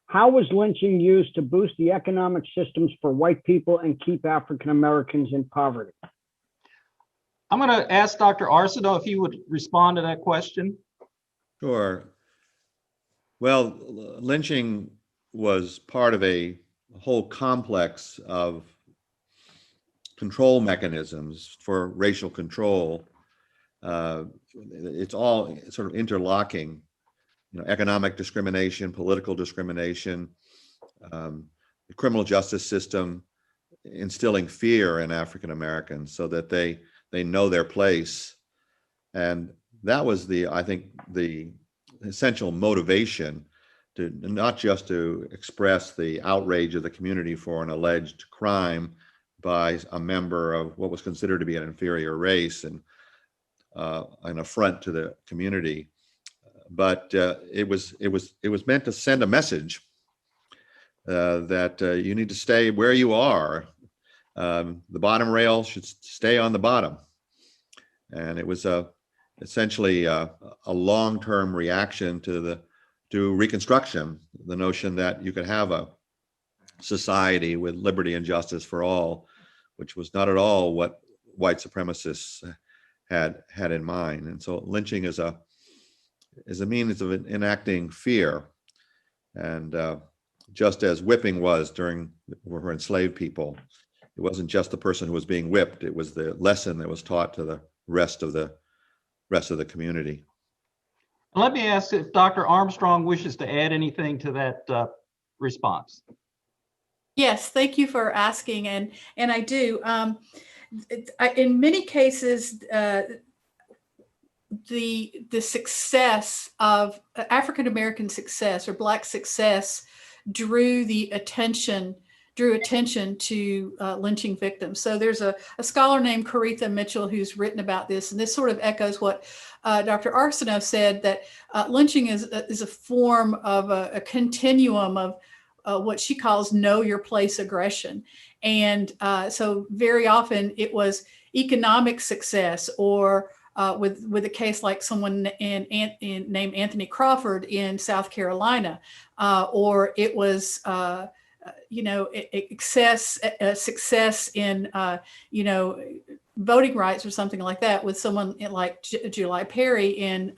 How was lynching used to boost the economic systems for white people and keep African Americans in poverty? I'm going to ask Dr. Arsenault if he would respond to that question. Sure. Well, lynching was part of a whole complex of control mechanisms for racial control. It's all sort of interlocking. Economic discrimination, political discrimination, the criminal justice system instilling fear in African Americans so that they know their place. And that was I think the essential motivation to not just to express the outrage of the community for an alleged crime by a member of what was considered to be an inferior race and an affront to the community. But it was meant to send a message that you need to stay where you are. The bottom rail should stay on the bottom, and it was essentially a long-term reaction to Reconstruction, the notion that you could have a society with liberty and justice for all, which was not at all what white supremacists had in mind. And so lynching is a means of enacting fear. And just as whipping was for enslaved people, it wasn't just the person who was being whipped, it was the lesson that was taught to the rest of the community. Let me ask if Dr. Armstrong wishes to add anything to that response. Yes, thank you for asking, and I do. In many cases, the success of African American success or Black success drew attention to lynching victims. So there's a scholar named Coretha Mitchell who's written about this, and this sort of echoes what Dr. Arsenault said, that lynching is a form of a continuum of what she calls know your place aggression. And so very often it was economic success, or with a case like someone named Anthony Crawford in South Carolina, or it was success in voting rights or something like that, with someone like Julie Perry in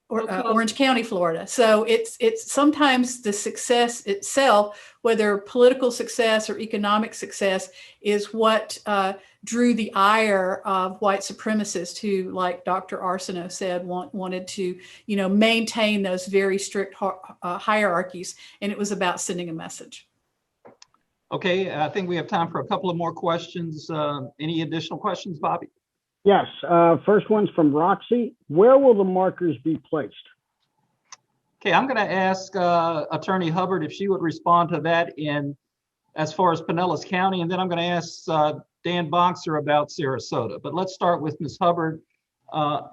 Orange County, Florida. So it's sometimes the success itself, whether political success or economic success, is what drew the ire of white supremacists who, like Dr. Arsenault said, wanted to, maintain those very strict hierarchies. And it was about sending a message. Okay, I think we have time for a couple of more questions. Any additional questions, Bobby? Yes. First one's from Roxy. Where will the markers be placed? Okay, I'm going to ask Attorney Hubbard if she would respond to that as far as Pinellas County, and then I'm going to ask Dan Boxer about Sarasota. But let's start with Ms. Hubbard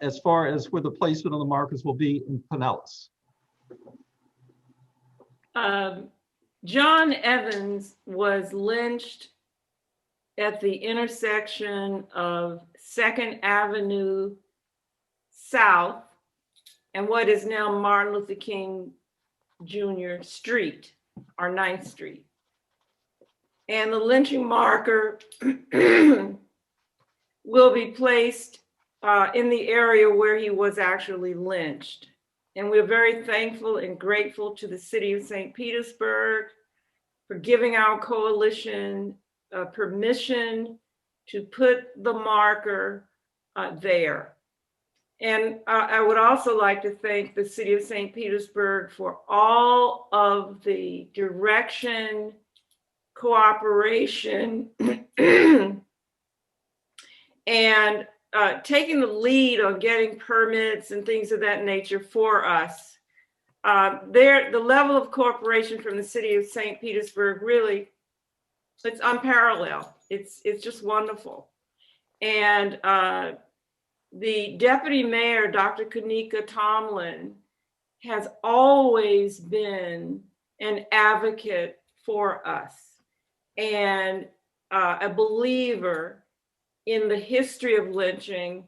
as far as where the placement of the markers will be in Pinellas. John Evans was lynched at the intersection of 2nd Avenue South and what is now Martin Luther King Jr. Street, or 9th Street. And the lynching marker will be placed in the area where he was actually lynched. And we're very thankful and grateful to the city of St. Petersburg for giving our coalition permission to put the marker there. And I would also like to thank the city of St. Petersburg for all of the direction, cooperation, and taking the lead on getting permits and things of that nature for us. The level of cooperation from the city of St. Petersburg really, it's unparalleled. It's just wonderful. And the deputy mayor, Dr. Kanika Tomlin, has always been an advocate for us and a believer in the history of lynching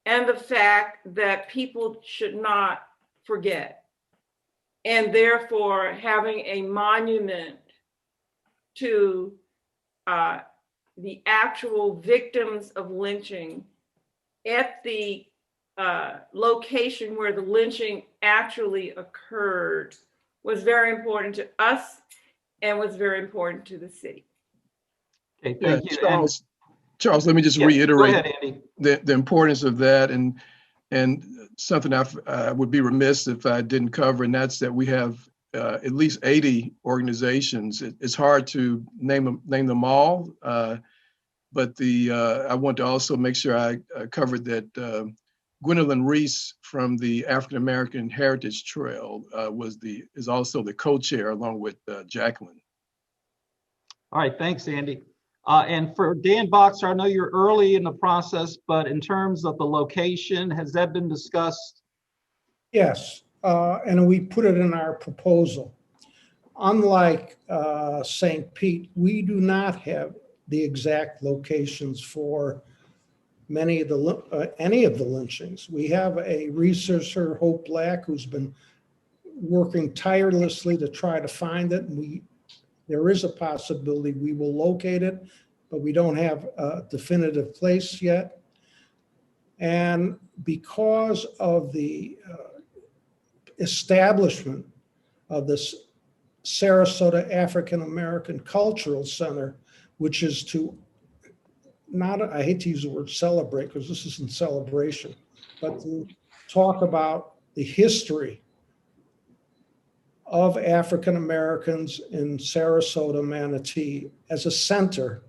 and the fact that people should not forget. And therefore, having a monument to the actual victims of lynching at the location where the lynching actually occurred was very important to us and was very important to the city. Okay, thank you. Charles, let me just Yes, reiterate go ahead, Andy. the importance of that and something I would be remiss if I didn't cover, and that's that we have at least 80 organizations. It's hard to name them all, but I want to also make sure I covered that Gwendolyn Reese from the African American Heritage Trail is also the co-chair along with Jacqueline. All right, thanks, Andy. And for Dan Boxer, I know you're early in the process, but in terms of the location, has that been discussed? Yes, and we put it in our proposal. Unlike St. Pete, we do not have the exact locations for any of the lynchings. We have a researcher, Hope Black, who's been working tirelessly to try to find it. And there is a possibility we will locate it, but we don't have a definitive place yet. And because of the establishment of this Sarasota African American Cultural Center, which is to I hate to use the word celebrate because this isn't celebration, but to talk about the history of African Americans in Sarasota, Manatee as a center.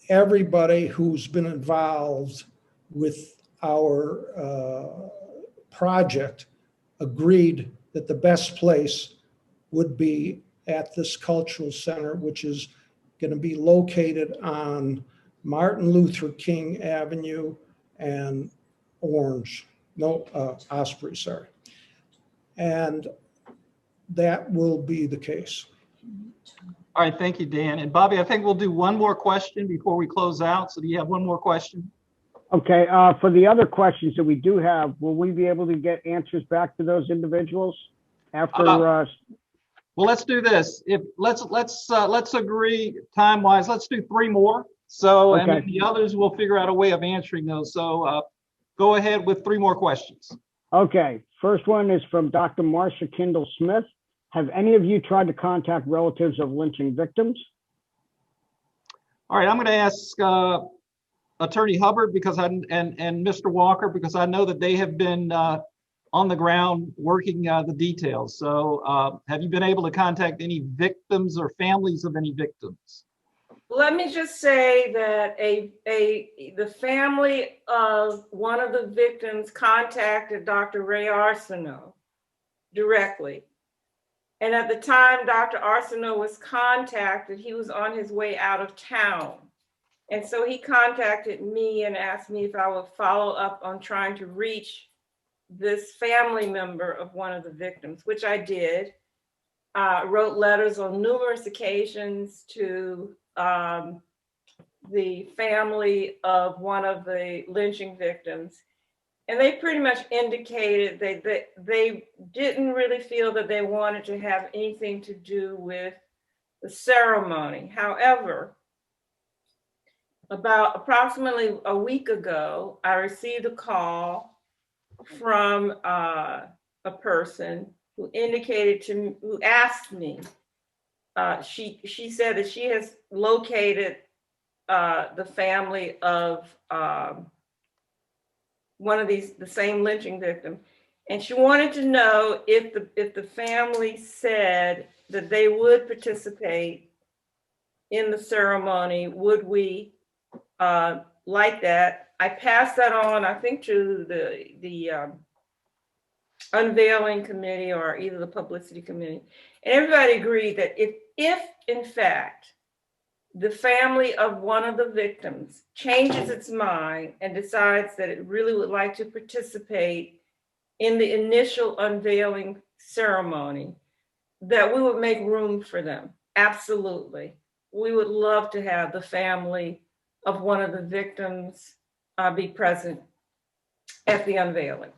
Everybody who's been involved with our project agreed that the best place would be at this cultural center, which is going to be located on Martin Luther King Avenue and Osprey, sorry. And that will be the case. All right, thank you, Dan. And Bobby, I think we'll do one more question before we close out. So do you have one more question? Okay, for the other questions that we do have, will we be able to get answers back to those individuals after? Well, let's do this. Let's agree time-wise. Let's do 3 more. So, and the others will figure out a way of answering those. So, go ahead with 3 more questions. Okay, first one is from Dr. Marcia Kindle Smith. Have any of you tried to contact relatives of lynching victims? All right, I'm going to ask Attorney Hubbard and Mr. Walker, because I know that they have been on the ground working the details. So have you been able to contact any victims or families of any victims? Let me just say that the family of one of the victims contacted Dr. Ray Arsenault directly. And at the time Dr. Arsenault was contacted, he was on his way out of town. And so he contacted me and asked me if I would follow up on trying to reach this family member of one of the victims, which I did. Wrote letters on numerous occasions to the family of one of the lynching victims. And they pretty much indicated that they didn't really feel that they wanted to have anything to do with the ceremony. However, about approximately a week ago, I received a call from a person who indicated to me, who asked me, she said that she has located the family of one of the same lynching victim, and she wanted to know if the family said that they would participate in the ceremony, would we like that? I passed that on, I think, to the unveiling committee or either the publicity committee, and everybody agreed that if in fact the family of one of the victims changes its mind and decides that it really would like to participate in the initial unveiling ceremony, that we would make room for them. Absolutely. We would love to have the family of one of the victims be present at the unveiling.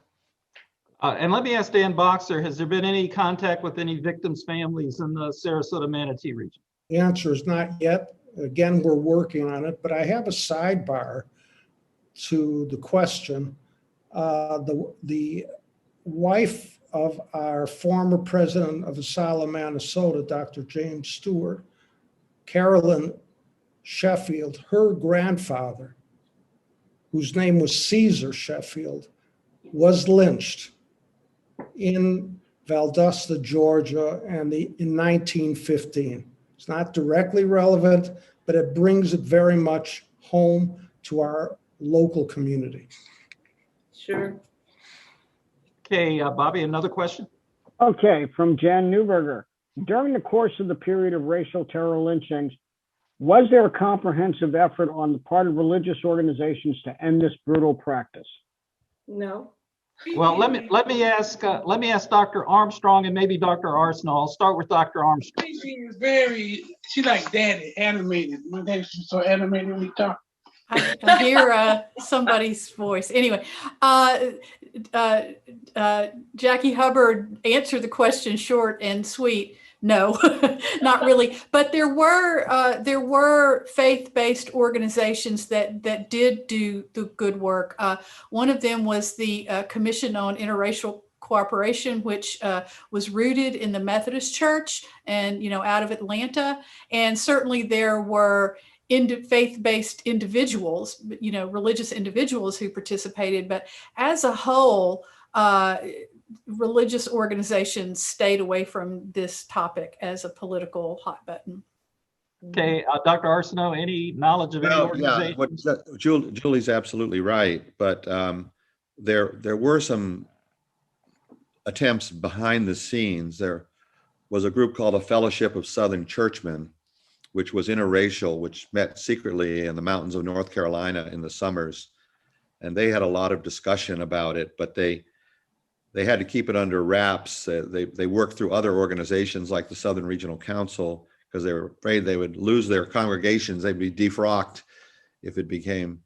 And let me ask Dan Boxer, has there been any contact with any victims' families in the Sarasota-Manatee region? The answer is not yet. Again, we're working on it, but I have a sidebar to the question. The wife of our former president of Asylum, Minnesota, Dr. James Stewart, Carolyn Sheffield, her grandfather, whose name was Caesar Sheffield, was lynched in Valdosta, Georgia, in 1915. It's not directly relevant, but it brings it very much home to our local community. Sure. Okay, Bobby, another question? Okay, from Jan Newberger. During the course of the period of racial terror lynchings, was there a comprehensive effort on the part of religious organizations to end this brutal practice? No. Well, let me ask Dr. Armstrong and maybe Dr. Arsenault. I'll start with Dr. Armstrong. She like daddy, animated. My dad was so animated when we talk. I hear somebody's voice. Anyway, Jackie Hubbard answered the question short and sweet. No, not really. But there were faith-based organizations that did do the good work. One of them was the Commission on Interracial Cooperation, which was rooted in the Methodist Church and out of Atlanta. And certainly there were faith-based individuals, religious individuals who participated. But as a whole, religious organizations stayed away from this topic as a political hot button. Okay, Dr. Arsenault, any knowledge of any organizations? Yeah, Julie's absolutely right, but there were some attempts behind the scenes. There was a group called the Fellowship of Southern Churchmen, which was interracial, which met secretly in the mountains of North Carolina in the summers, and they had a lot of discussion about it, but they had to keep it under wraps. They worked through other organizations like the Southern Regional Council because they were afraid they would lose their congregations. They'd be defrocked if it became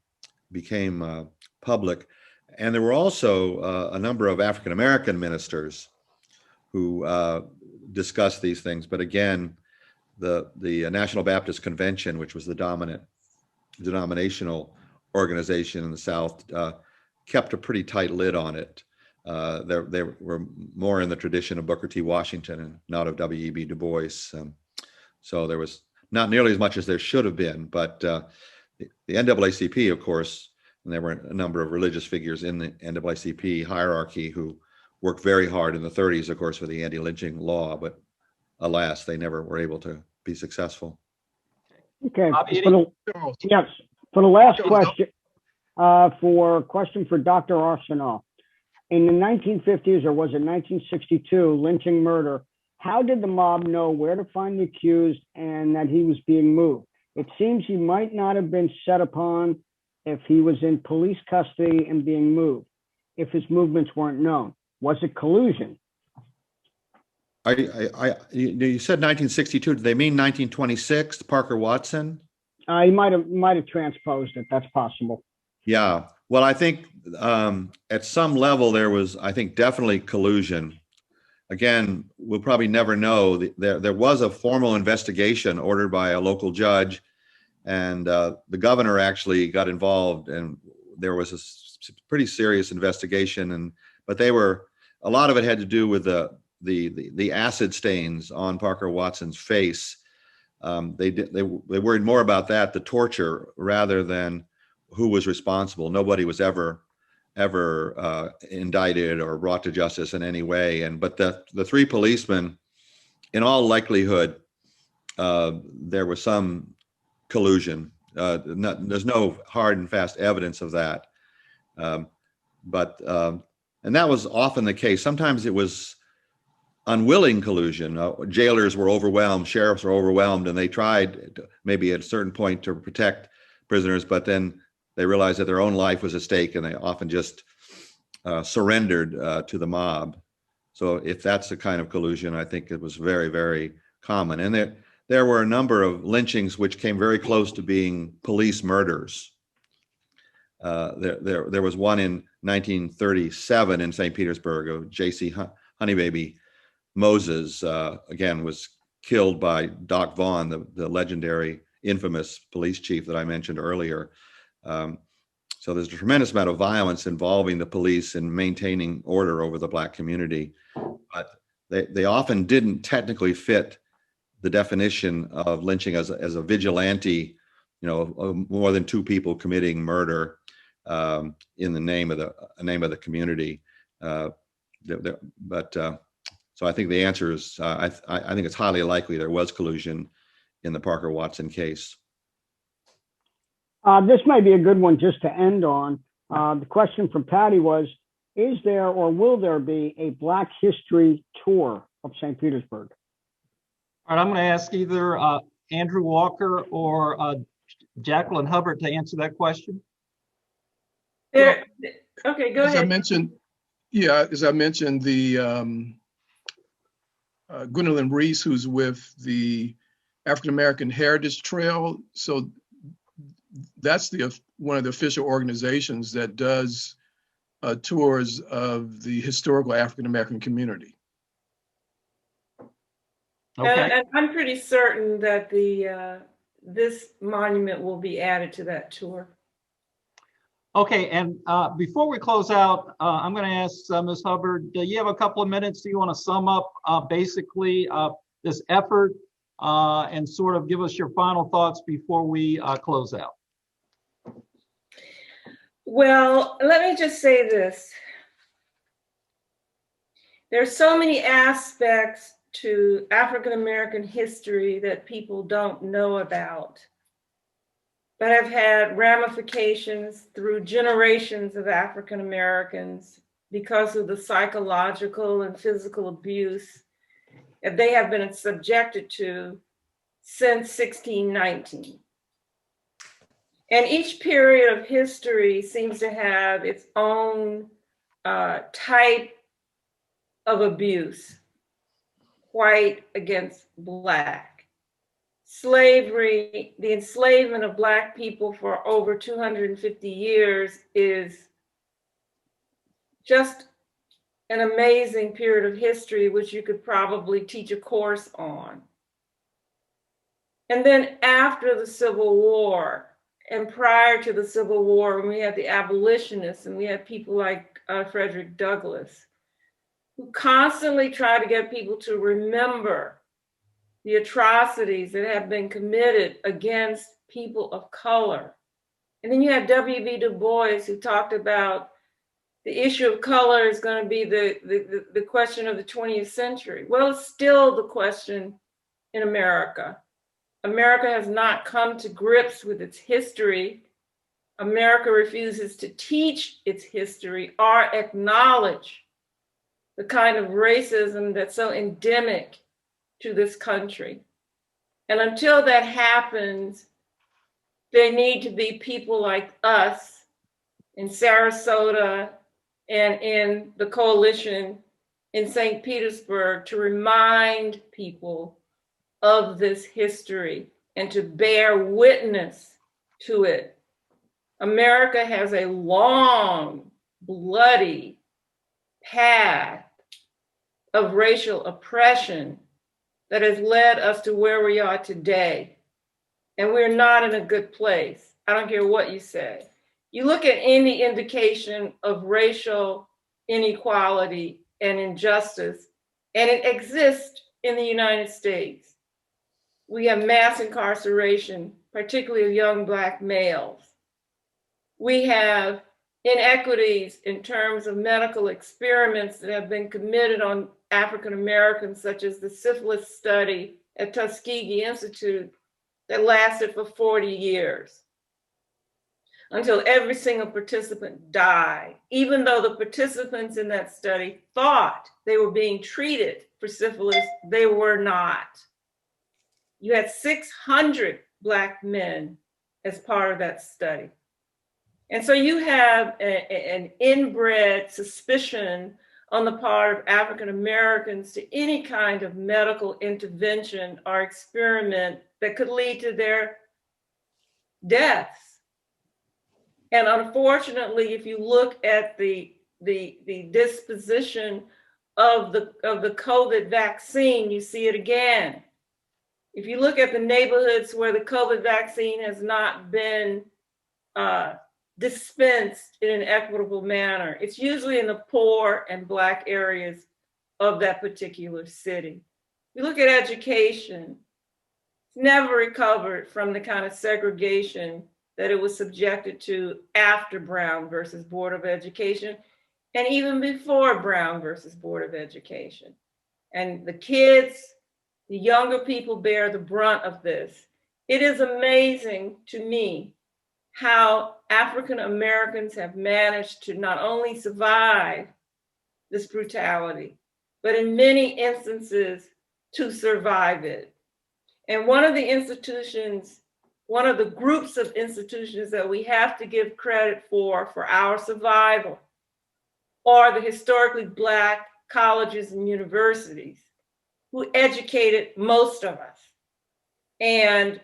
public. And there were also a number of African-American ministers who discussed these things. But again, the National Baptist Convention, which was the dominant denominational organization in the South, kept a pretty tight lid on it. They were more in the tradition of Booker T. Washington and not of W.E.B. Du Bois. So there was not nearly as much as there should have been, but the NAACP, of course, and there were a number of religious figures in the NAACP hierarchy who worked very hard in the 30s, of course, for the anti-lynching law, but alas, they never were able to be successful. Okay. Charles, Yes. For the last question, question for Dr. Arsenault. In the 1950s, or was it 1962, lynching murder, how did the mob know where to find the accused and that he was being moved? It seems he might not have been set upon if he was in police custody and being moved, if his movements weren't known. Was it collusion? You said 1962. Did they mean 1926, Parker Watson? He might have transposed it. That's possible. Yeah. Well, I think at some level there was, I think, definitely collusion. Again, we'll probably never know. There was a formal investigation ordered by a local judge, and the governor actually got involved, and there was a pretty serious investigation. But a lot of it had to do with the acid stains on Parker Watson's face. They worried more about that, the torture, rather than who was responsible. Nobody was ever indicted or brought to justice in any way. But the three policemen, in all likelihood, there was some collusion. There's no hard and fast evidence of that. And that was often the case. Sometimes it was unwilling collusion. Jailers were overwhelmed, sheriffs were overwhelmed, and they tried maybe at a certain point to protect prisoners, but then they realized that their own life was at stake, and they often just surrendered to the mob. So if that's the kind of collusion, I think it was very, very common. And there were a number of lynchings which came very close to being police murders. There was one in 1937 in St. Petersburg of J.C. Honeybaby Moses, again, was killed by Doc Vaughn, the legendary, infamous police chief that I mentioned earlier. So there's a tremendous amount of violence involving the police in maintaining order over the Black community. But they often didn't technically fit the definition of lynching as a vigilante, more than two people committing murder in the name of the community. So I think the answer is, I think it's highly likely there was collusion in the Parker Watson case. This might be a good one just to end on. The question from Patty was, is there or will there be a Black History tour of St. Petersburg? All right, I'm going to ask either Andrew Walker or Jacqueline Hubbard to answer that question. Okay, go as ahead. As I mentioned, the Gwendolyn Reese, who's with the African American Heritage Trail. So that's one of the official organizations that does tours of the historical African American community. Okay. And I'm pretty certain that this monument will be added to that tour. Okay, and before we close out, I'm going to ask Ms. Hubbard, do you have a couple of minutes? Do you want to sum up basically this effort and sort of give us your final thoughts before we close out? Well, let me just say this. There's so many aspects to African American history that people don't know about, but have had ramifications through generations of African Americans because of the psychological and physical abuse that they have been subjected to since 1619. And each period of history seems to have its own type of abuse, white against Black. Slavery, the enslavement of Black people for over 250 years is just an amazing period of history, which you could probably teach a course on. And then after the Civil War and prior to the Civil War, when we had the abolitionists and we had people like Frederick Douglass, who constantly try to get people to remember the atrocities that have been committed against people of color. And then you had W.B. Du Bois, who talked about the issue of color is going to be the question of the 20th century. Well, it's still the question in America. America has not come to grips with its history. America refuses to teach its history or acknowledge the kind of racism that's so endemic to this country. And until that happens, there need to be people like us in Sarasota and in the coalition in St. Petersburg to remind people of this history and to bear witness to it. America has a long, bloody path of racial oppression that has led us to where we are today. And we're not in a good place. I don't care what you say. You look at any indication of racial inequality and injustice, and it exists in the United States. We have mass incarceration, particularly of young Black males. We have inequities in terms of medical experiments that have been committed on African Americans, such as the syphilis study at Tuskegee Institute that lasted for 40 years until every single participant died, even though the participants in that study thought they were being treated for syphilis, they were not. You had 600 Black men as part of that study. And so you have an inbred suspicion on the part of African Americans to any kind of medical intervention or experiment that could lead to their deaths. And unfortunately, if you look at the disposition of the COVID vaccine, you see it again. If you look at the neighborhoods where the COVID vaccine has not been dispensed in an equitable manner, it's usually in the poor and Black areas of that particular city. You look at education, it's never recovered from the kind of segregation that it was subjected to after Brown versus Board of Education, and even before Brown versus Board of Education. And the kids, the younger people bear the brunt of this. It is amazing to me how African Americans have managed to not only survive this brutality, but in many instances to survive it. And one of the institutions, one of the groups of institutions that we have to give credit for our survival are the historically Black colleges and universities who educated most of us and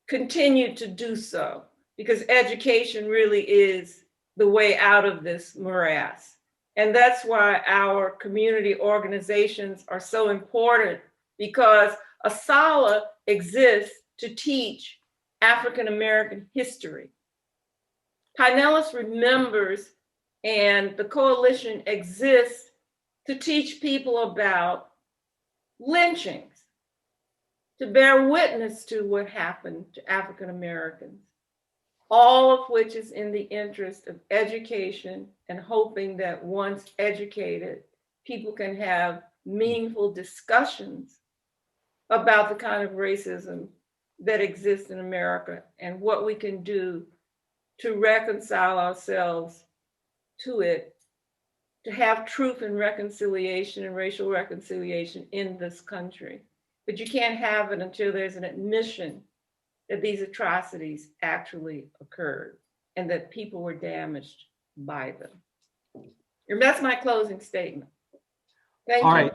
continue to do so, because education really is the way out of this morass. And that's why our community organizations are so important, because ASALA exists to teach African American history. Pinellas Remembers and the coalition exists to teach people about lynchings, to bear witness to what happened to African Americans, all of which is in the interest of education and hoping that once educated, people can have meaningful discussions about the kind of racism that exists in America and what we can do to reconcile ourselves to it, to have truth and reconciliation and racial reconciliation in this country. But you can't have it until there's an admission that these atrocities actually occurred and that people were damaged by them. And that's my closing statement. Thank you. All right.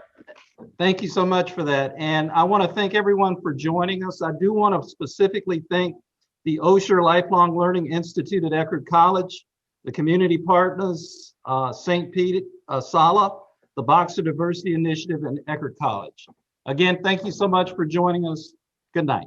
Thank you so much for that. And I want to thank everyone for joining us. I do want to specifically thank the Osher Lifelong Learning Institute at Eckerd College, the community partners, St. Pete, ASALA, the Boxer Diversity Initiative, and Eckerd College. Again, thank you so much for joining us. Good night.